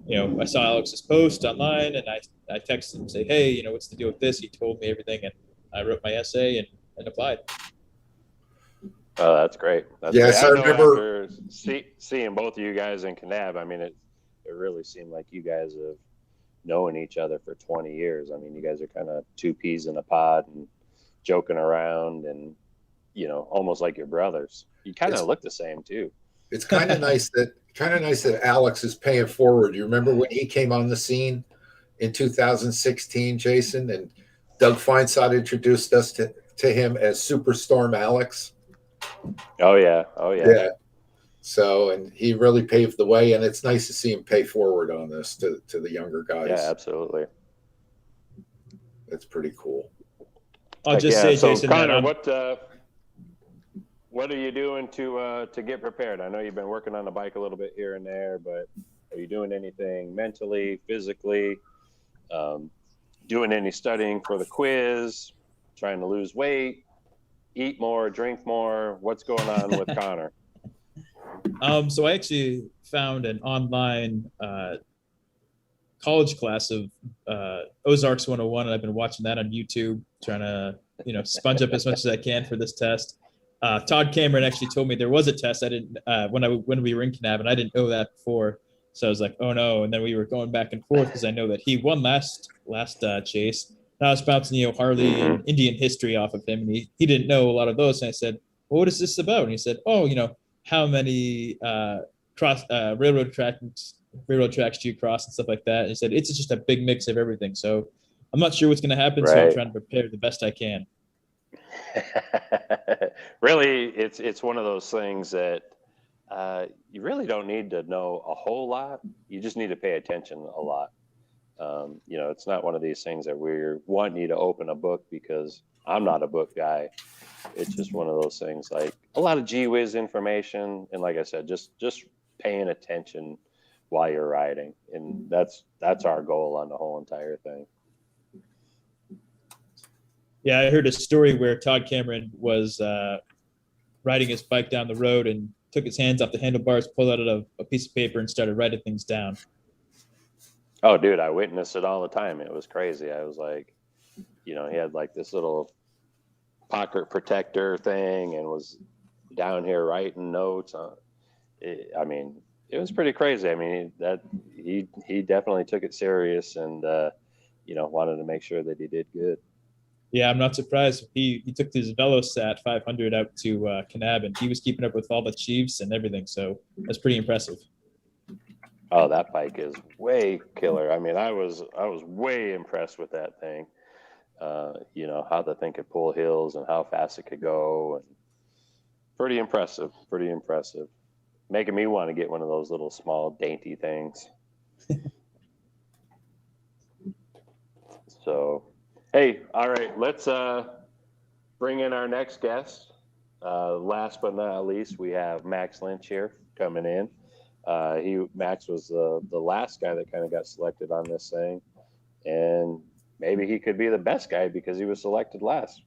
And I saw Alex's post online, and I texted him and say, "Hey, what's the deal with this?" He told me everything, and I wrote my essay and applied. Oh, that's great. Yes, great. I remember after seeing both of you guys in Canab. I mean, it really seemed like you guys have knowing each other for 20 years. I mean, you guys are kind of two peas in a pod and joking around and, you know, almost like your brothers. You kind of look the same too. It's kind of nice that Alex is paying forward. You remember when he came on the scene in 2016, Jason, and Doug Feinsod introduced us to him as Superstorm Alex? Oh yeah. Yeah. So, and he really paved the way, and it's nice to see him pay forward on this to the younger guys. Yeah, absolutely. That's pretty cool. I'll just say, so Jason, Connor, what are you doing to get prepared? I know you've been working on the bike a little bit here and there, but are you doing anything mentally, physically, doing any studying for the quiz, trying to lose weight, eat more, drink more? What's going on with Connor? So I actually found an online college class of Ozarks 101, and I've been watching that on YouTube, trying to, you know, sponge up as much as I can for this test. Todd Cameron actually told me there was a test. I didn't when we were in Cannabon, I didn't know that before, so I was like, oh no. And then we were going back and forth because I know that he won last chase. And I was bouncing, you know, Harley and Indian history off of him, and he didn't know a lot of those. And I said, well, what is this about? And he said, oh, you know, how many railroad tracks do you cross and stuff like that. And he said it's just a big mix of everything. So I'm not sure what's going to happen. Right. So I'm trying to prepare the best I can. Really, it's one of those things that you really don't need to know a whole lot. You just need to pay attention a lot. You know, it's not one of these things that we're wanting you to open a book, because I'm not a book guy. It's just one of those things, like a lot of gee whiz information, and like I said, just paying attention while you're riding, and that's our goal on the whole entire thing. Yeah, I heard a story where Todd Cameron was riding his bike down the road and took his hands off the handlebars, pulled out a piece of paper, and started writing things down. Oh, dude, I witnessed it all the time. It was crazy. I was like, you know, he had like this little pocket protector thing and was down here writing notes on it. I mean, it was pretty crazy. I mean, he definitely took it serious, and you know, wanted to make sure that he did good. Yeah, I'm not surprised. He took his Velosat 500 out to Cannabon. He was keeping up with all the chiefs and everything, so that's pretty impressive. Oh, that bike is way killer. I mean, I was way impressed with that thing. You know, how the thing could pull hills and how fast it could go, and pretty impressive. Making me want to get one of those little small dainty things. So, hey, all right, let's bring in our next guest. Last but not least, we have Max Lynch here coming in. Max was the last guy that kind of got selected on this thing, and maybe he could be the best guy because he was selected last.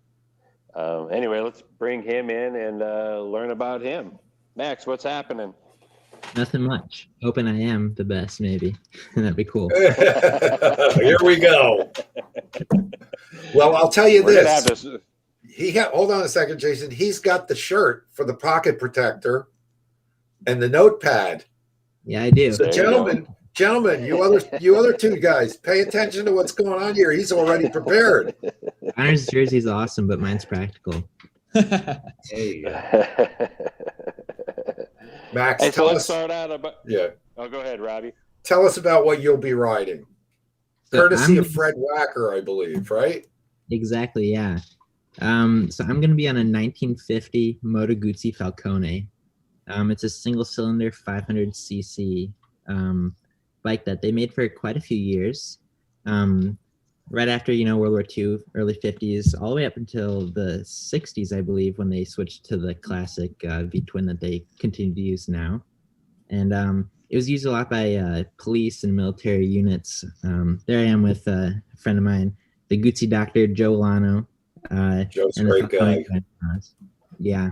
Anyway, let's bring him in and learn about him. Max, what's happening? Nothing much. Hoping I am the best, maybe. That'd be cool. Here we go. Well, I'll tell you this. Hold on a second, Jason. He's got the shirt for the pocket protector and the notepad. Yeah, I do. So, gentlemen, you other two guys, pay attention to what's going on here. He's already prepared. Connor's jersey's awesome, but mine's practical. Hey. Max, hey, tell let's us. Start out about. Yeah. Oh, go ahead, Robbie. Tell us about what you'll be riding. So Courtesy of Fred Wacker, I believe, right? Exactly, yeah. So I'm going to be on a 1950 Moto Guzzi Falcone. It's a single-cylinder 500cc bike that they made for quite a few years. Right after, World War II, early 50s, all the way up until the 60s, I believe, when they switched to the classic V-twin that they continue to use now. And it was used a lot by police and military units. There I am with a friend of mine, the Guzzi doctor, Joe Walano. Joe's a great guy. Yeah.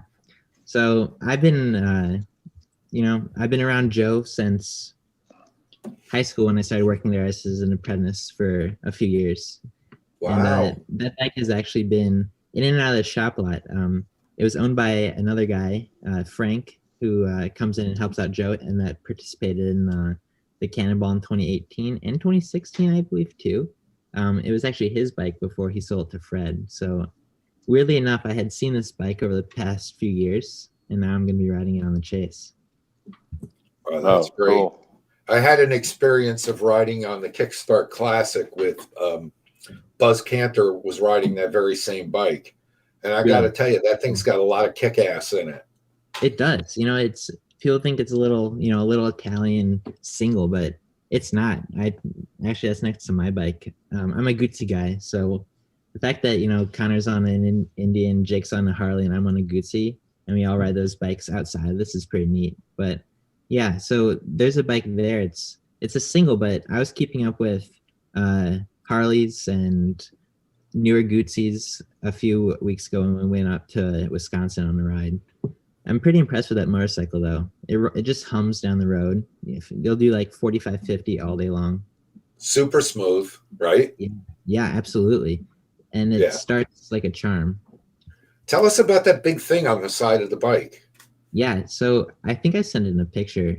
So I've been, I've been around Joe since high school when I started working there as an apprentice for a few years. Wow. And that bike has actually been in and out of the shop a lot. It was owned by another guy, Frank, who comes in and helps out Joe, and that participated in the Cannonball in 2018 and 2016, I believe, too. It was actually his bike before he sold it to Fred. So weirdly enough, I had seen this bike over the past few years, and now I'm going to be riding it on the Chase. Oh, that's great. Cool. I had an experience of riding on the Kickstart Classic with Buzz Cantor was riding that very same bike. And I got to tell you, that thing's got a lot of kick-ass in it. It does. You know, it's people think it's a little Italian single, but it's not. Actually, that's next to my bike. I'm a Guzzi guy, so the fact that, you know, Connor's on an Indian, Jake's on a Harley, and I'm on a Guzzi, and we all ride those bikes outside, this is pretty neat. But yeah, so there's a bike there. It's a single, but I was keeping up with Harleys and newer Guzzis a few weeks ago when we went up to Wisconsin on a ride. I'm pretty impressed with that motorcycle, though. It just hums down the road. You'll do like 45, 50 all day long. Super smooth, right? Yeah, absolutely. And it starts like a charm. Tell us about that big thing on the side of the bike. Yeah, so I think I sent in a picture.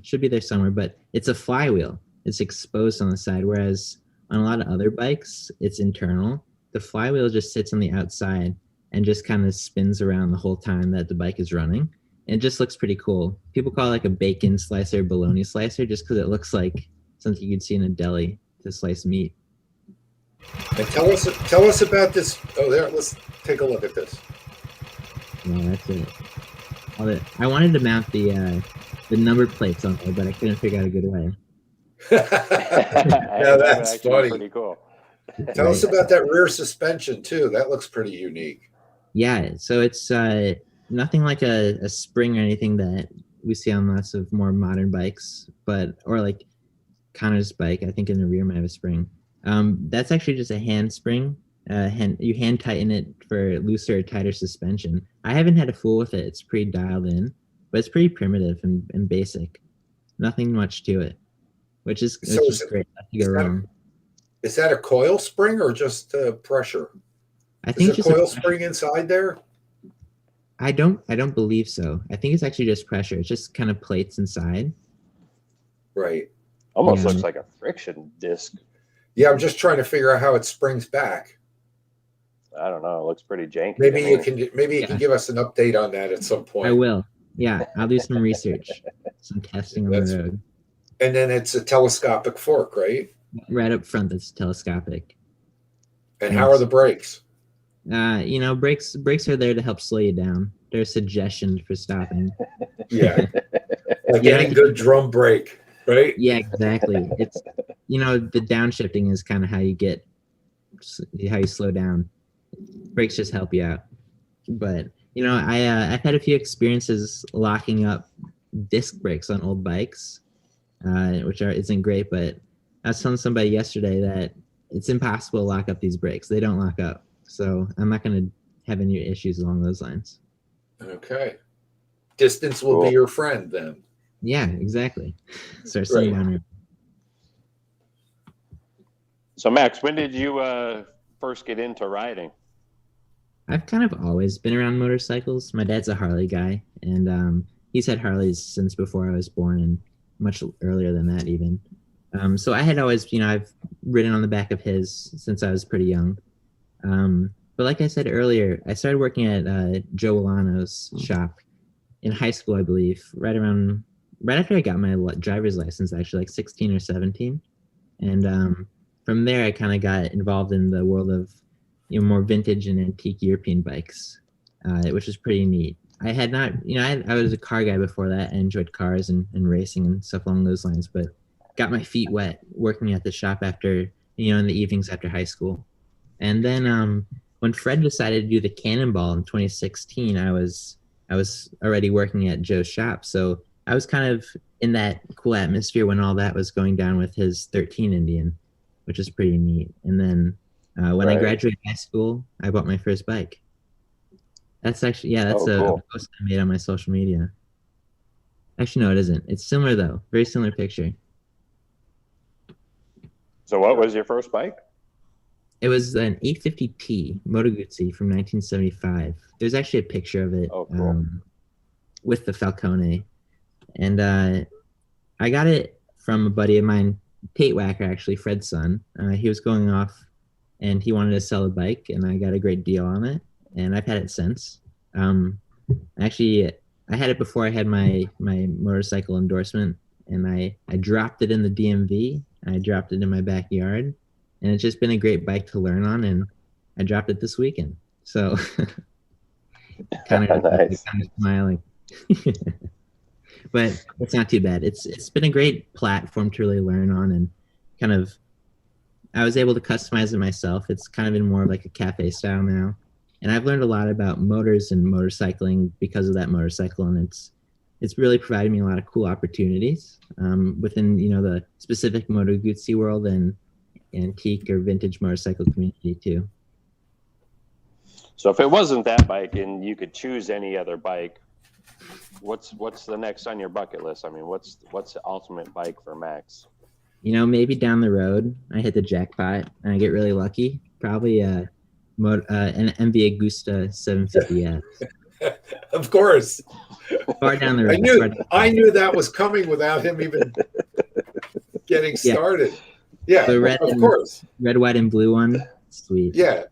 Should be there somewhere, but it's a flywheel. It's exposed on the side, whereas on a lot of other bikes, it's internal. The flywheel just sits on the outside and just kind of spins around the whole time that the bike is running. And it just looks pretty cool. People call it like a bacon slicer, bologna slicer, just because it looks like something you'd see in a deli to slice meat. And tell us about this. Oh, there. Let's take a look at this. Yeah, that's it. I wanted to mount the number plates on there, but I couldn't figure out a good way. Yeah, that's funny. Pretty cool. Tell us about that rear suspension too. That looks pretty unique. Yeah, so it's nothing like a spring or anything that we see on lots of more modern bikes, or like Connor's bike. I think in the rear might have a spring. That's actually just a hand spring. You hand tighten it for looser or tighter suspension. I haven't had a fool with it. It's pretty dialed in, but it's pretty primitive and basic. Nothing much to it, which is great. Nothing to go wrong. Is that a coil spring or just pressure? I think is there a coil spring inside there? I don't believe so. I think it's actually just pressure. It's just kind of plates inside. Right. Almost looks like a friction disc. Yeah, I'm just trying to figure out how it springs back. I don't know. It looks pretty janky. Maybe you can give us an update on that at some point. I will. Yeah, I'll do some research, some testing on the road. And then it's a telescopic fork, right? Right up front, that's telescopic. And how are the brakes? Brakes are there to help slow you down. They're a suggestion for stopping. Yeah, like any good drum brake, right? Yeah, exactly. It's the downshifting is kind of how you slow down. Brakes just help you out. But I've had a few experiences locking up disc brakes on old bikes, which isn't great. But I was telling somebody yesterday that it's impossible to lock up these brakes. They don't lock up. So I'm not going to have any issues along those lines. Okay. Distance will be your friend then. Yeah, exactly. Start sitting down. So Max, when did you first get into riding? I've kind of always been around motorcycles. My dad's a Harley guy, and he's had Harleys since before I was born and much earlier than that even. So I had always, I've ridden on the back of his since I was pretty young. But like I said earlier, I started working at Joe Walano's shop in high school, I believe, right after I got my driver's license, actually, like 16 or 17. And from there, I kind of got involved in the world of more vintage and antique European bikes, which was pretty neat. I had not, I was a car guy before that. I enjoyed cars and racing and stuff along those lines, but got my feet wet working at the shop after, in the evenings after high school. And then when Fred decided to do the Cannonball in 2016, I was already working at Joe's shop. So I was kind of in that cool atmosphere when all that was going down with his 13 Indian, which is pretty neat. And then when I graduated high school, I bought my first bike. That's actually, a post I made on my social media. Actually, no, it isn't. It's similar though. Very similar picture. So what was your first bike? It was an 850T Moto Guzzi from 1975. There's actually a picture of it with the Falcone. And I got it from a buddy of mine, Tate Wacker, actually, Fred's son. He was going off and he wanted to sell a bike, and I got a great deal on it, and I've had it since. Actually, I had it before I had my motorcycle endorsement, and I dropped it in the DMV. I dropped it in my backyard, and it's just been a great bike to learn on, and I dropped it this weekend. So kind of smiling. But it's not too bad. It's been a great platform to really learn on, and kind of I was able to customize it myself. It's kind of been more of like a cafe style now. And I've learned a lot about motors and motorcycling because of that motorcycle, and it's really provided me a lot of cool opportunities within the specific Moto Guzzi world and antique or vintage motorcycle community too. So if it wasn't that bike and you could choose any other bike, what's the next on your bucket list? I mean, what's the ultimate bike for Max? Maybe down the road I hit the jackpot and I get really lucky. Probably an MV Agusta 750S. Of course. Far down the road. I knew that was coming without him even getting started. Yeah, of course. Red, white, and blue one. Sweet. Yeah.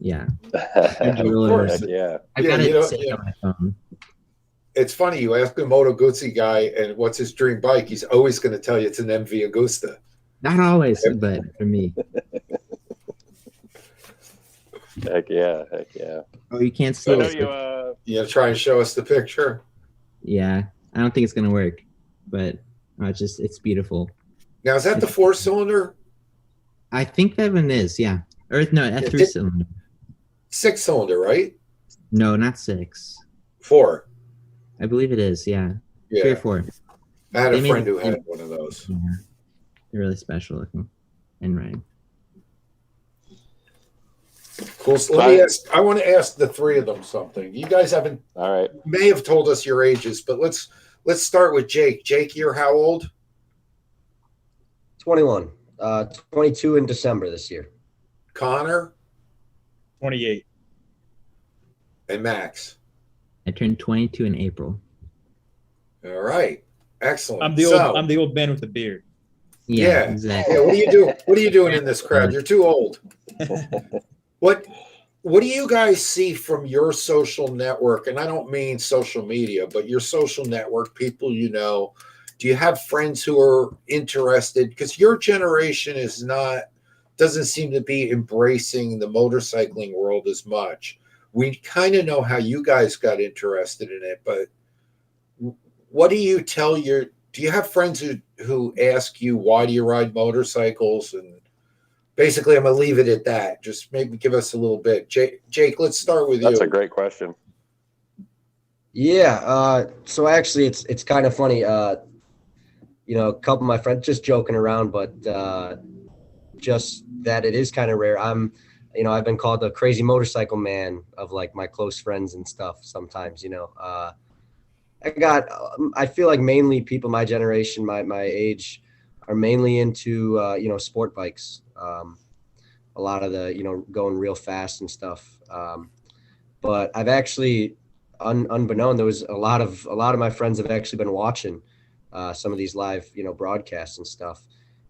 Yeah. Of course. Yeah. I've got it saved on my phone. It's funny, you ask a Moto Guzzi guy and what's his dream bike, he's always going to tell you it's an MV Agusta. Not always, but for me. Heck yeah. Oh, you can't see it. You gonna try and show us the picture? Yeah, I don't think it's gonna work, but it's beautiful. Now, is that the 4-cylinder? I think that one is, yeah. Or no, a 3-cylinder. 6-cylinder, right? No, not 6. 4. I believe it is, yeah. 3 or 4. I had a friend who had one of those. Yeah. They're really special looking and riding. Cool. So I want to ask the three of them something. You guys may have told us your ages, but let's start with Jake. Jake, you're how old? 21. 22 in December this year. Connor? 28. And Max? I turned 22 in April. All right. Excellent. I'm the old man with the beard. Yeah, exactly. Yeah, what are you doing in this crowd? You're too old. What do you guys see from your social network? And I don't mean social media, but your social network, people you know. Do you have friends who are interested? Because your generation doesn't seem to be embracing the motorcycling world as much. We kind of know how you guys got interested in it, but what do you tell do you have friends who ask you, why do you ride motorcycles? And basically, I'm going to leave it at that. Just maybe give us a little bit. Jake, let's start with you. That's a great question. Yeah. So actually, it's kind of funny. A couple of my friends just joking around, but just that it is kind of rare. I've been called the crazy motorcycle man of like my close friends and stuff sometimes, I feel like mainly people my generation, my age are mainly into, sport bikes. A lot of the, going real fast and stuff. But I've actually, unbeknown, there was a lot of my friends have actually been watching some of these live, broadcasts and stuff.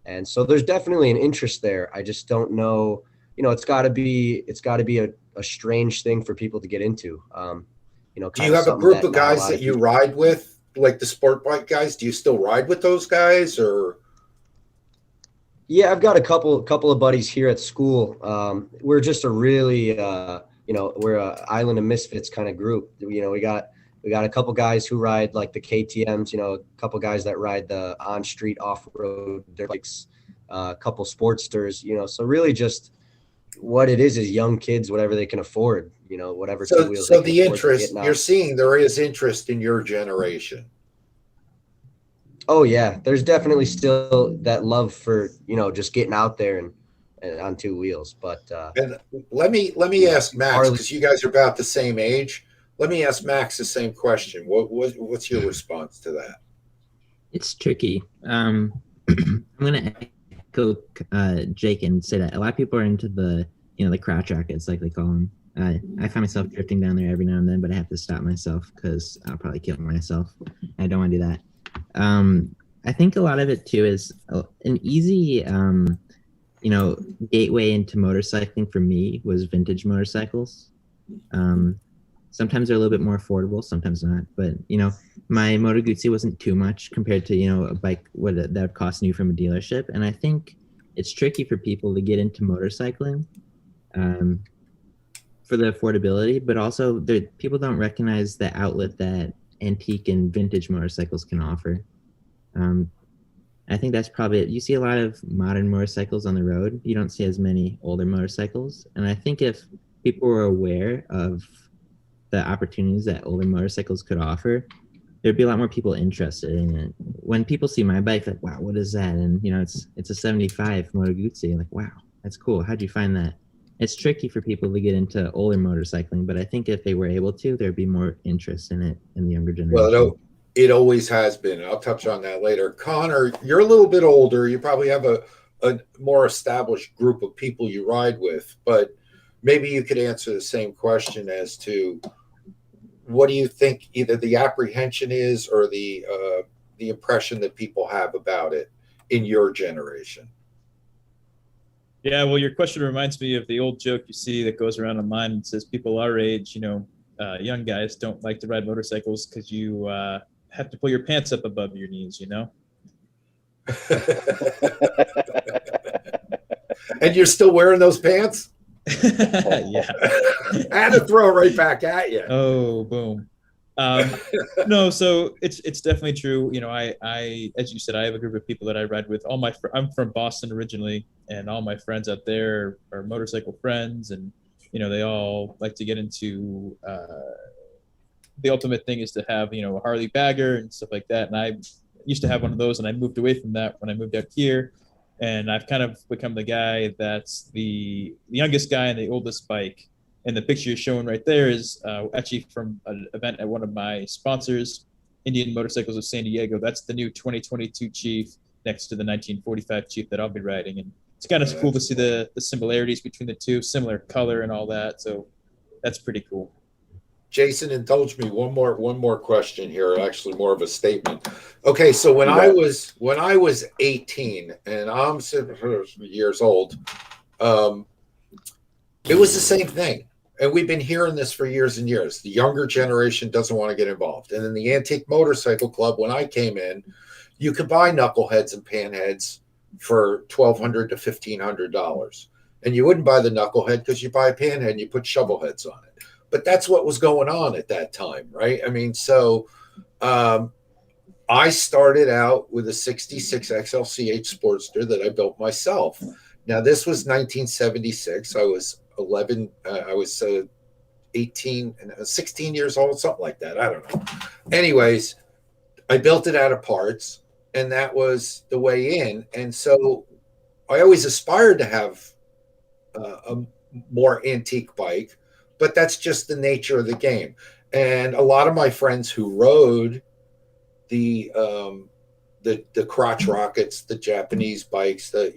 And so there's definitely an interest there. I just don't know, it's gotta be a strange thing for people to get into. Do you have a group of guys that you ride with, like the sport bike guys? Do you still ride with those guys, or? Yeah, I've got a couple of buddies here at school. We're just a really, we're a island of misfits kind of group. We got a couple guys who ride like the KTMs. A couple guys that ride the on-street off-road dirt bikes. A couple Sportsters. So really just what it is young kids, whatever they can afford. Whatever. So the interest you're seeing, there is interest in your generation. Oh yeah, there's definitely still that love for just getting out there and on two wheels. But and let me ask Max, because you guys are about the same age. Let me ask Max the same question. What's your response to that? It's tricky. I'm gonna echo Jake and say that a lot of people are into the the crotch rockets, like they call them. I find myself drifting down there every now and then, but I have to stop myself because I'll probably kill myself. I don't want to do that. I think a lot of it too is an easy, gateway into motorcycling for me was vintage motorcycles. Sometimes they're a little bit more affordable, sometimes not. But my Moto Guzzi wasn't too much compared to a bike that would cost new from a dealership. And I think it's tricky for people to get into motorcycling for the affordability, but also people don't recognize the outlet that antique and vintage motorcycles can offer. I think that's probably it. You see a lot of modern motorcycles on the road. You don't see as many older motorcycles. And I think if people were aware of the opportunities that older motorcycles could offer, there'd be a lot more people interested in it. When people see my bike, like, wow, what is that? And it's a 75 Moto Guzzi. Like, wow, that's cool. How'd you find that? It's tricky for people to get into older motorcycling, but I think if they were able to, there'd be more interest in it in the younger generation. Well, it always has been. I'll touch on that later. Connor, you're a little bit older. You probably have a more established group of people you ride with, but maybe you could answer the same question as to what do you think either the apprehension is or the impression that people have about it in your generation? Yeah, well, your question reminds me of the old joke you see that goes around online and says people our age, young guys don't like to ride motorcycles because you have to pull your pants up above your knees, And you're still wearing those pants? Yeah. I had to throw it right back at you. Oh, boom. No, so it's definitely true. I as you said, I have a group of people that I ride with. I'm from Boston originally, and all my friends out there are motorcycle friends, and they all like to get into the ultimate thing is to have a Harley bagger and stuff like that. And I used to have one of those, and I moved away from that when I moved out here. And I've kind of become the guy that's the youngest guy and the oldest bike. And the picture you're showing right there is actually from an event at one of my sponsors, Indian Motorcycles of San Diego. That's the new 2022 Chief next to the 1945 Chief that I'll be riding. And it's kind of cool to see the similarities between the two, similar color and all that. So that's pretty cool. Jason, indulge me one more question here, actually more of a statement. Okay, so when I was 18 and I'm 7 years old, it was the same thing. And we've been hearing this for years and years. The younger generation doesn't want to get involved. And in the Antique Motorcycle Club, when I came in, you could buy knuckleheads and panheads for $1,200 to $1,500. And you wouldn't buy the knucklehead because you buy a panhead and you put shovel heads on it. But that's what was going on at that time, right? I mean, so I started out with a 66 XLCH Sportster that I built myself. Now, this was 1976. I was 18 and 16 years old, something like that. I don't know. Anyways, I built it out of parts, and that was the way in. And so I always aspired to have a more antique bike, but that's just the nature of the game. And a lot of my friends who rode the crotch rockets, the Japanese bikes, the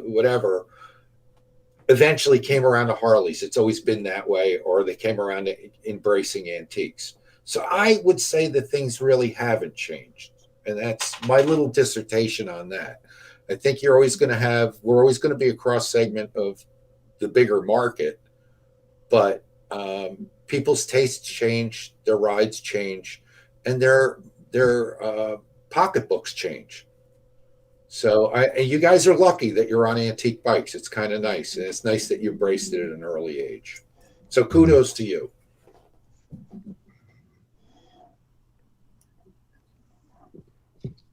whatever, eventually came around to Harleys. It's always been that way, or they came around to embracing antiques. So I would say that things really haven't changed. And that's my little dissertation on that. I think we're always going to be a cross segment of the bigger market, but people's tastes change, their rides change, and their pocketbooks change. So you guys are lucky that you're on antique bikes. It's kind of nice, and it's nice that you embraced it at an early age. So kudos to you.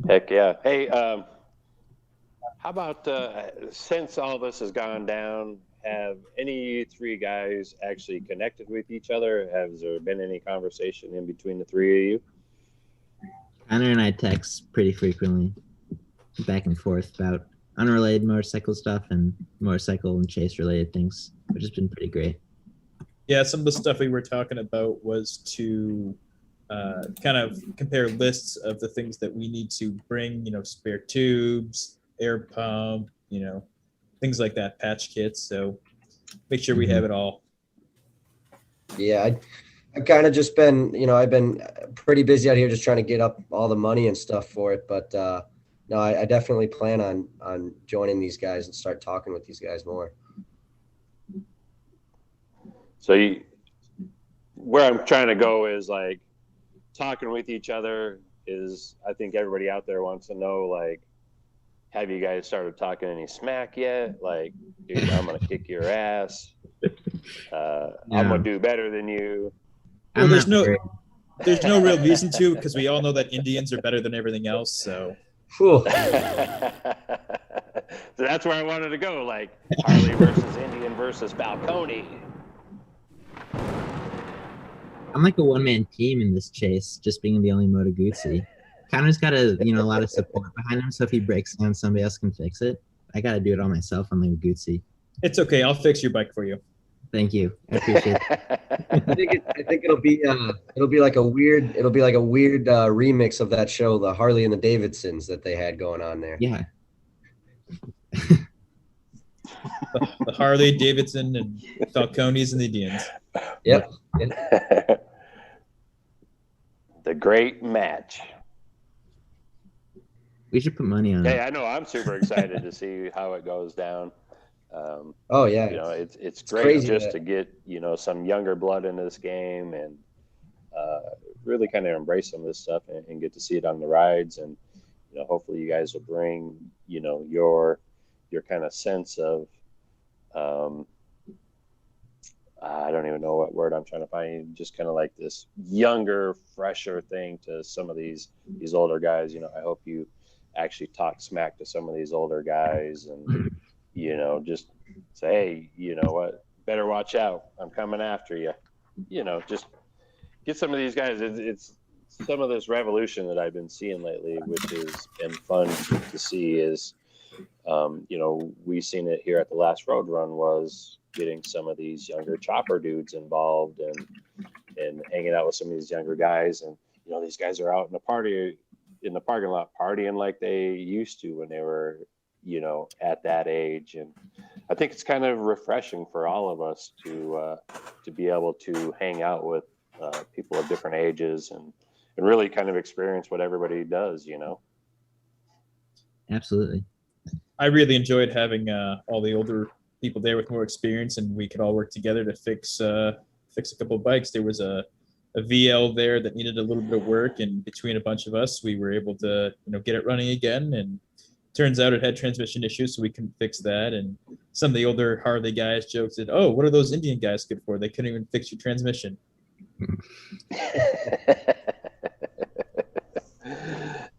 Heck yeah. Hey, how about since all this has gone down, have any three guys actually connected with each other? Has there been any conversation in between the three of you? Connor and I text pretty frequently, back and forth about unrelated motorcycle stuff and motorcycle and chase related things, which has been pretty great. Yeah, some of the stuff we were talking about was to kind of compare lists of the things that we need to bring, spare tubes, air pump, things like that, patch kits. So make sure we have it all. Yeah, I've kind of just been, I've been pretty busy out here just trying to get up all the money and stuff for it. But no, I definitely plan on joining these guys and start talking with these guys more. So where I'm trying to go is like talking with each other is, I think everybody out there wants to know, like, have you guys started talking any smack yet? Like, dude, I'm going to kick your ass. I'm going to do better than you. Well, there's no real reason to, because we all know that Indians are better than everything else. So, so that's where I wanted to go. Like Harley versus Indian versus Falcone. I'm like a one-man team in this chase, just being the only Moto Guzzi. Connor's got a lot of support behind him, so if he breaks down, somebody else can fix it. I got to do it all myself. I'm like Guzzi. It's okay. I'll fix your bike for you. Thank you. I appreciate it. I think it'll be like a weird remix of that show, the Harley and the Davidsons that they had going on there. Yeah. The Harley, Davidson, and Falcones and the Indians. Yep. The great match. We should put money on it. Hey, I know. I'm super excited to see how it goes down. Oh yeah. You know, it's great just to get, some younger blood in this game and really kind of embrace some of this stuff and get to see it on the rides. And, hopefully you guys will bring, your kind of sense of, I don't even know what word I'm trying to find. Just kind of like this younger, fresher thing to some of these older guys. I hope you actually talk smack to some of these older guys and, just say, hey, you know what, better watch out. I'm coming after you. Just get some of these guys. It's some of this revolution that I've been seeing lately, which has been fun to see is, we seen it here at the last road run was getting some of these younger chopper dudes involved and hanging out with some of these younger guys. And, these guys are out in the parking lot partying like they used to when they were, at that age. And I think it's kind of refreshing for all of us to be able to hang out with people of different ages and really kind of experience what everybody does, Absolutely. I really enjoyed having all the older people there with more experience, and we could all work together to fix a couple of bikes. There was a VL there that needed a little bit of work, and between a bunch of us, we were able to get it running again. And turns out it had transmission issues, so we couldn't fix that. And some of the older Harley guys joked that, "Oh, what are those Indian guys good for? They couldn't even fix your transmission."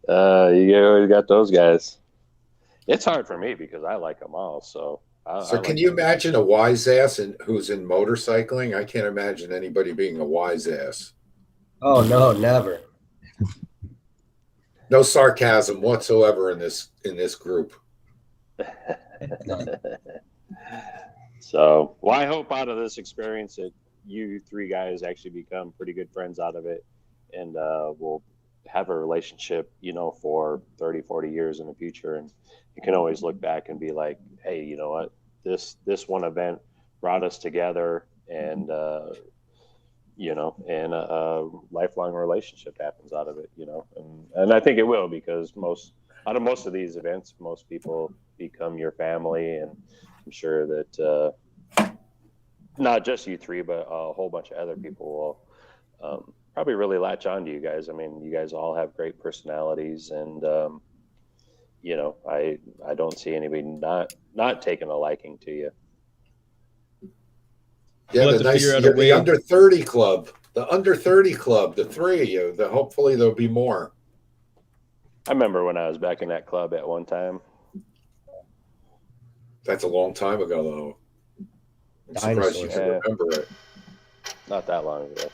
You got those guys. It's hard for me because I like them all. So can you imagine a wise ass who's in motorcycling? I can't imagine anybody being a wise ass. Oh no, never. No sarcasm whatsoever in this group. So, I hope out of this experience that you three guys actually become pretty good friends out of it, and we'll have a relationship, for 30, 40 years in the future. And you can always look back and be like, hey, you know what? This one event brought us together, and and a lifelong relationship happens out of it, and I think it will, because out of most of these events, most people become your family, and I'm sure that not just you three, but a whole bunch of other people will probably really latch on to you guys. I mean, you guys all have great personalities, and I don't see anybody not taking a liking to you. Yeah, the under 30 club, the three of you. Hopefully there'll be more. I remember when I was back in that club at one time. That's a long time ago, though. I'm surprised you can remember it. Not that long ago.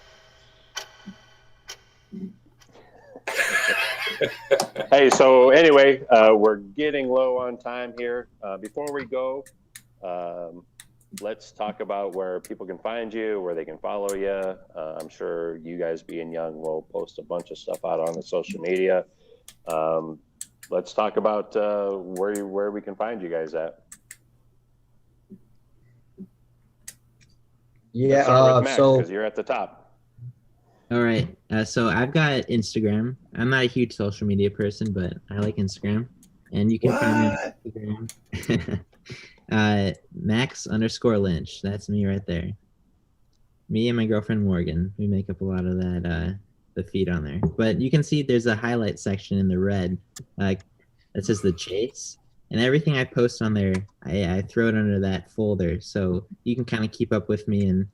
Hey, so anyway, we're getting low on time here. Before we go, let's talk about where people can find you, where they can follow you. I'm sure you guys being young will post a bunch of stuff out on the social media. Let's talk about where we can find you guys at. Yeah, because you're at the top. All right. So I've got Instagram. I'm not a huge social media person, but I like Instagram. And you can find me on Instagram. Max_Lynch. That's me right there. Me and my girlfriend Morgan. We make up a lot of that the feed on there. But you can see there's a highlight section in the red that says the chase. And everything I post on there, I throw it under that folder. So you can kind of keep up with me and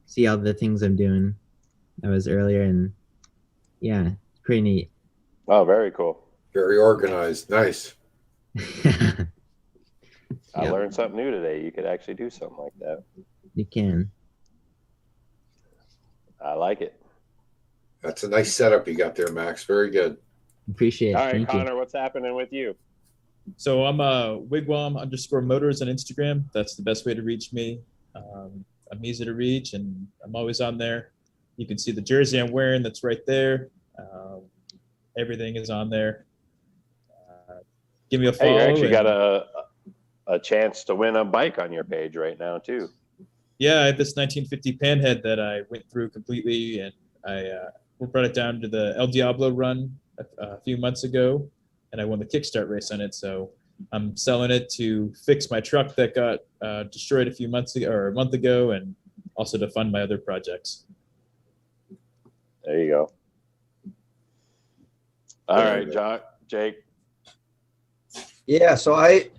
see all the things I'm doing. That was earlier, and yeah, it's pretty neat. Oh, very cool. Very organized. Nice. I learned something new today. You could actually do something like that. You can. I like it. That's a nice setup you got there, Max. Very good. Appreciate it. All right, Thank Connor, you. what's happening with you? So I'm Wigwam_motors on Instagram. That's the best way to reach me. I'm easy to reach, and I'm always on there. You can see the jersey I'm wearing. That's right there. Everything is on there. Give me a follow. Hey, you actually got a chance to win a bike on your page right now, too. Yeah, I have this 1950 Panhead that I went through completely, and we brought it down to the El Diablo run a few months ago, and I won the kickstart race on it. So I'm selling it to fix my truck that got destroyed a month ago, and also to fund my other projects. There you go. All right, Jake. Yeah, so I,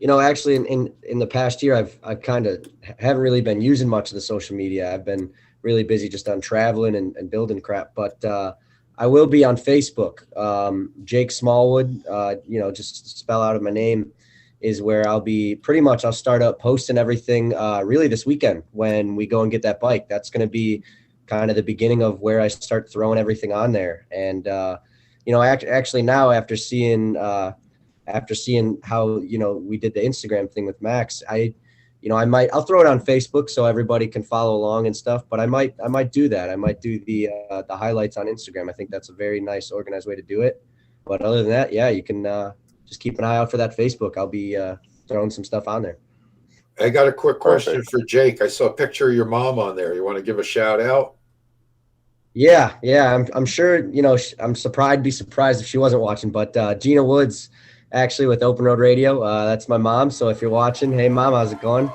actually in the past year, I've kind of haven't really been using much of the social media. I've been really busy just on traveling and building crap, but I will be on Facebook. Jake Smallwood, just spell out of my name is where I'll start up posting everything really this weekend when we go and get that bike. That's going to be kind of the beginning of where I start throwing everything on there. And, actually now after seeing how, we did the Instagram thing with Max, I'll throw it on Facebook so everybody can follow along and stuff, but I might do that. I might do the highlights on Instagram. I think that's a very nice organized way to do it. But other than that, yeah, you can just keep an eye out for that Facebook. I'll be throwing some stuff on there. I got a quick question for Jake. I saw a picture of your mom on there. You want to give a shout out? Yeah. I'm sure, I'm be surprised if she wasn't watching, but Gina Woods, actually with Open Road Radio, that's my mom. So if you're watching, hey mom, how's it going?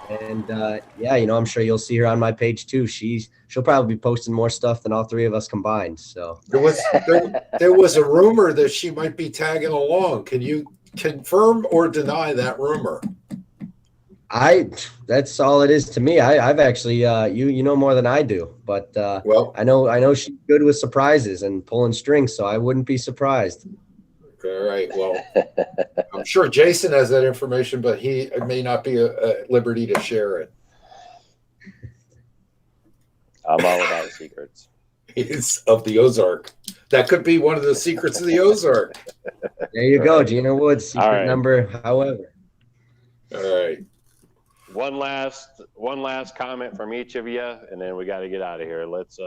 And I'm sure you'll see her on my page too. She'll probably be posting more stuff than all three of us combined. So there was a rumor that she might be tagging along. Can you confirm or deny that rumor? That's all it is to me. I've actually you know more than I do, but well, I know she's good with surprises and pulling strings, so I wouldn't be surprised. All right. Well, I'm sure Jason has that information, but he may not be at liberty to share it. I'm all about secrets. It's of the Ozark. That could be one of the secrets of the Ozark. There you go, Gina Woods, secret number, however. All right. One last comment from each of you, and then we got to get out of here. Let's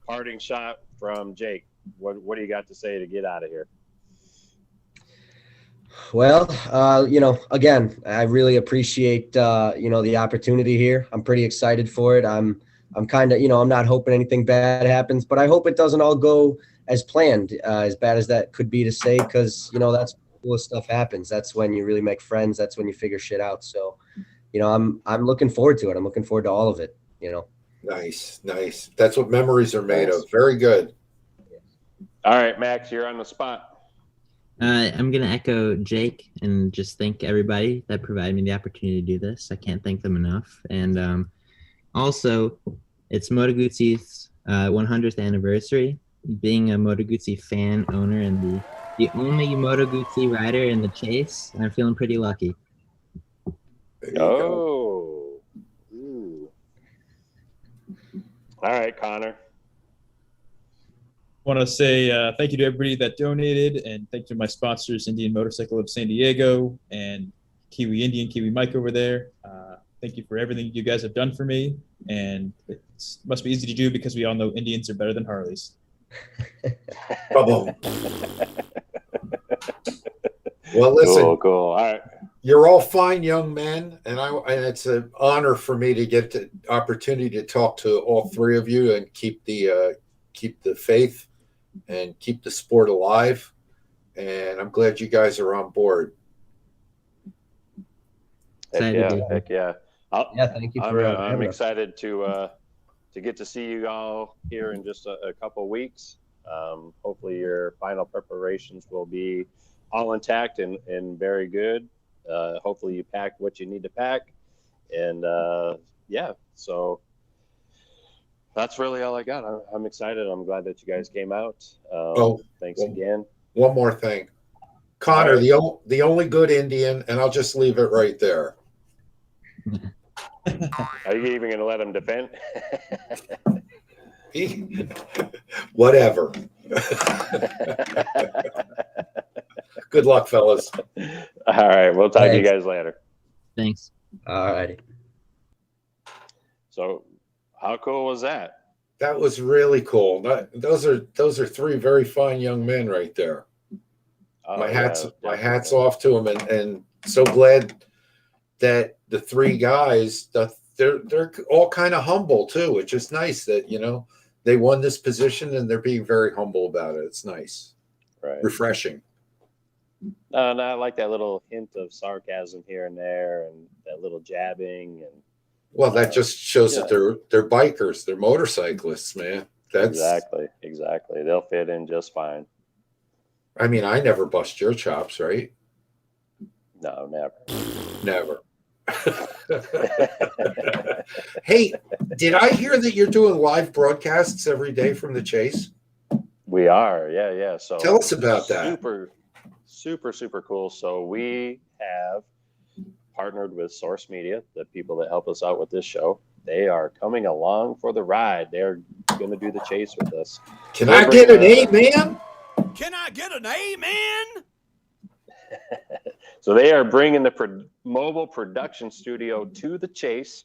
parting shot from Jake. What do you got to say to get out of here? Well, again, I really appreciate the opportunity here. I'm pretty excited for it. I'm kind of, I'm not hoping anything bad happens, but I hope it doesn't all go as planned, as bad as that could be to say, because that's when the coolest stuff happens. That's when you really make friends. That's when you figure shit out. So, I'm looking forward to it. I'm looking forward to all of it. Nice. That's what memories are made of. Very good. All right, Max, you're on the spot. I'm going to echo Jake and just thank everybody that provided me the opportunity to do this. I can't thank them enough. And also, it's Moto Guzzi's 100th anniversary. Being a Moto Guzzi fan, owner, and the only Moto Guzzi rider in the chase, I'm feeling pretty lucky. Oh. Ooh. All right, Connor. I want to say thank you to everybody that donated, and thank you to my sponsors, Indian Motorcycle of San Diego and Kiwi Mike over there. Thank you for everything you guys have done for me, and it must be easy to do because we all know Indians are better than Harleys. Well, listen. Cool. All right. You're all fine young men, and it's an honor for me to get the opportunity to talk to all three of you and keep the faith and keep the sport alive. and I'm glad you guys are on board. Heck Excited yeah, to be here. heck yeah. Yeah, thank you for I'm having us. excited to get to see you all here in just a couple weeks. Hopefully your final preparations will be all intact and very good. Hopefully you packed what you need to pack. And yeah, so that's really all I got. I'm excited. I'm glad that you guys came out. Thanks again. One more thing. Connor, All the only good Indian, and I'll just leave it right there. Are you even going to let him defend? Whatever. Good luck, fellas. All right. We'll talk to you guys later. Thanks. All righty. So how cool was that? That was really cool. Those are three very fine young men right there. Oh, my hats definitely. off to them, and so glad that the three guys, they're all kind of humble too, which is nice that, you know, they won this position and they're being very humble about it. It's nice. Right. Refreshing. And I like that little hint of sarcasm here and there, and that little jabbing. And well, that just shows that they're bikers, they're motorcyclists, man. That's exactly. They'll fit in just fine. I mean, I never bust your chops, right? No, Never. Hey, did I hear that you're doing live broadcasts every day from the chase? We are, yeah. So tell us about that. Super cool. So we have partnered with Source Media, the people that help us out with this show. They are coming along for the ride. They're going to do the chase with us. Can I get an amen? Can I get an amen? So they are bringing the mobile production studio to the chase,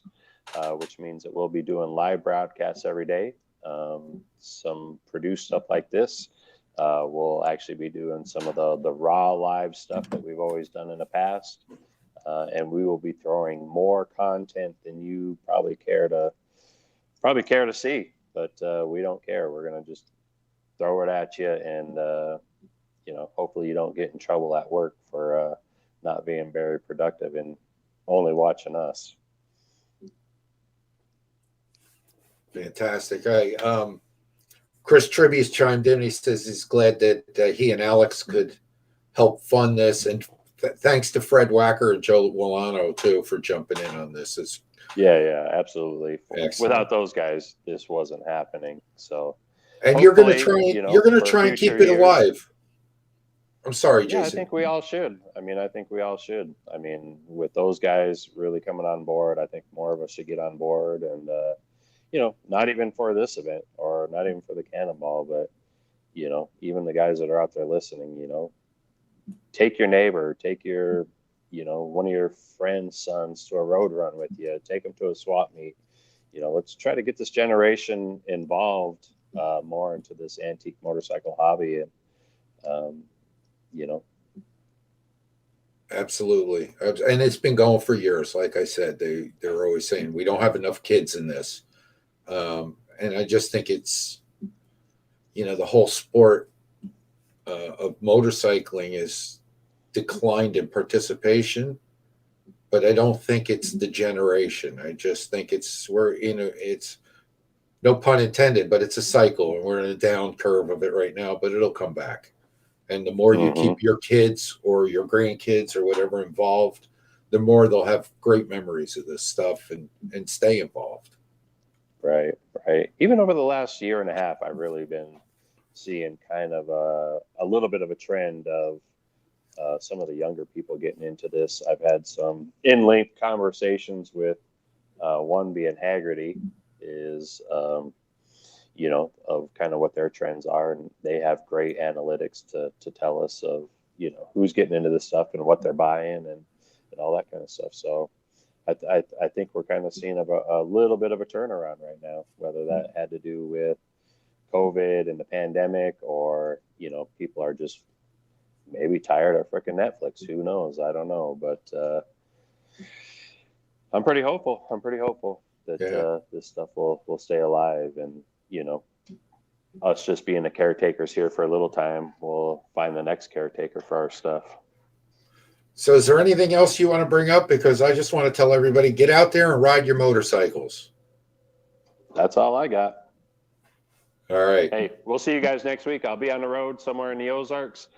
which means that we'll be doing live broadcasts every day. Some produced stuff like this. We'll actually be doing some of the raw live stuff that we've always done in the past. And we will be throwing more content than you probably care to see, but we don't care. We're going to just throw it at you, and you know, hopefully you don't get in trouble at work for not being very productive and only watching us. Fantastic. Chris Tribbey's chimed in. He says he's glad that he and Alex could help fund this, and thanks to Fred Wacker and Joe Walano too for jumping in on this. Yeah, absolutely. Excellent. Without those guys, this wasn't happening. So, and you're going to try. You're going to try and keep it alive. I'm sorry, Jason. Yeah, I think we all should. I mean, with those guys really coming on board, I think more of us should get on board, and you know, not even for this event or not even for the Cannonball, but you know, even the guys that are out there listening, you know, take your neighbor, take your, you know, one of your friends' sons to a road run with you, take them to a swap meet. You know, let's try to get this generation involved more into this antique motorcycle hobby, and you know. Absolutely. And it's been going for years. Like I said, they're always saying we don't have enough kids in this. And I just think it's, you know, the whole sport of motorcycling is declined in participation, but I don't think it's the generation. I just think it's no pun intended, but it's a cycle, and we're in a down curve of it right now, but it'll come back. And the more you keep your kids or your grandkids or whatever involved, the more they'll have great memories of this stuff and stay involved. Right. Even over the last year and a half, I've really been seeing kind of a little bit of a trend of some of the younger people getting into this. I've had some in-length conversations with one being Haggerty, is you know, of kind of what their trends are, and they have great analytics to tell us of, you know, who's getting into this stuff and what they're buying and all that kind of stuff. So I think we're kind of seeing a little bit of a turnaround right now, whether that had to do with COVID and the pandemic, or, you know, people are just maybe tired of freaking Netflix. Who knows? I don't know, but I'm pretty hopeful. That this stuff will stay alive, and, you know, us just being the caretakers here for a little time, we'll find the next caretaker for our stuff. So is there anything else you want to bring up? Because I just want to tell everybody, get out there and ride your motorcycles. That's all I got. All right. Hey, we'll see you guys next week. I'll be on the road somewhere in the Ozarks.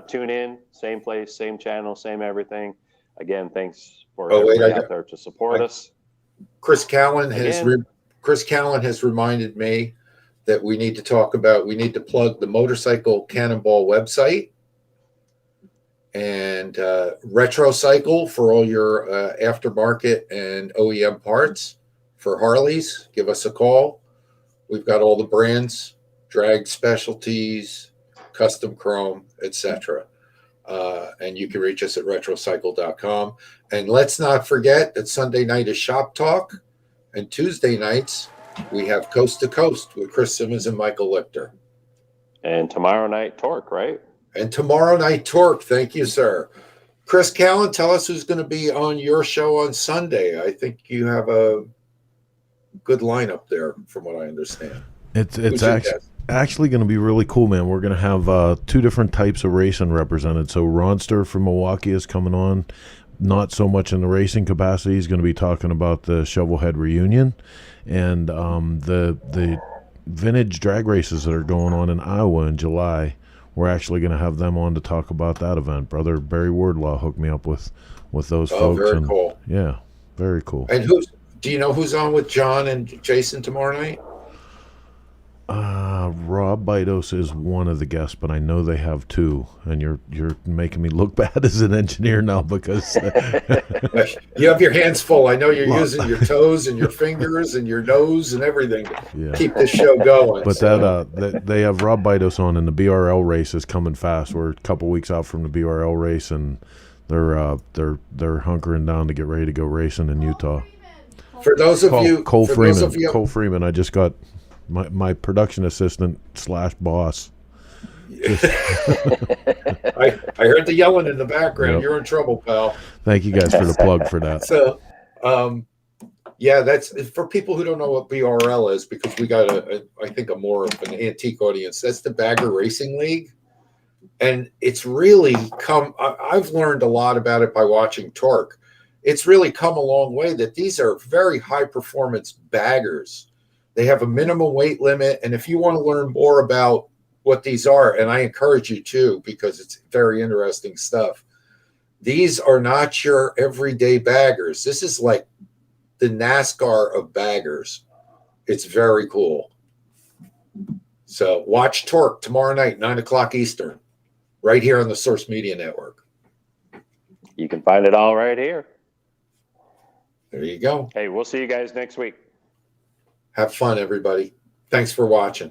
Tune in, same place, same channel, same everything. Again, thanks for everybody out there to support us. Chris Callan has reminded me that we need to plug the Motorcycle Cannonball website and Retro Cycle for all your aftermarket and OEM parts for Harleys. Give us a call. We've got all the brands, drag specialties, custom chrome, etc. And you can reach us at retrocycle.com. And let's not forget that Sunday night is Shop Talk, and Tuesday nights we have Coast to Coast with Chris Simmons and Michael Lichter. And tomorrow night, Torque, right? And tomorrow night, Torque. Thank you, sir. Chris Callan, tell us who's going to be on your show on Sunday. I think you have a good lineup there, from what I understand. It's actually going to be really cool, man. We're going to have two different types of racing represented. So Ronster from Milwaukee is coming on, not so much in the racing capacity. He's going to be talking about the Shovelhead reunion and the vintage drag races that are going on in Iowa in July. We're actually going to have them on to talk about that event. Brother Barry Wardlaw hooked me up with those folks. Very cool. Yeah, very cool. And do you know who's on with John and Jason tomorrow night? Rob Bidos is one of the guests, but I know they have two, and you're making me look bad as an engineer now because you have your hands full. I know you're using your toes and your fingers and your nose and everything to keep this show going. But they have Rob Bidos on, and the BRL race is coming fast. We're a couple weeks out from the BRL race, and they're hunkering down to get ready to go racing in Utah. For those of you, Cole Freeman, I just got my production assistant / boss. I heard the yelling in the background. Yep. You're in trouble, pal. Thank you guys for the plug for that. So, that's for people who don't know what BRL is, because we got I think a more of an antique audience. That's the Bagger Racing League, and it's really I've learned a lot about it by watching Torque. It's really come a long way. That these are very high performance baggers. They have a minimum weight limit, and if you want to learn more about what these are, and I encourage you to, because it's very interesting stuff. These are not your everyday baggers. This is like the NASCAR of baggers. It's very cool. So watch Torque tomorrow night, 9:00 Eastern, right here on the Source Media Network. You can find it all right here. There you go. Hey, we'll see you guys next week. Have fun, everybody. Thanks for watching.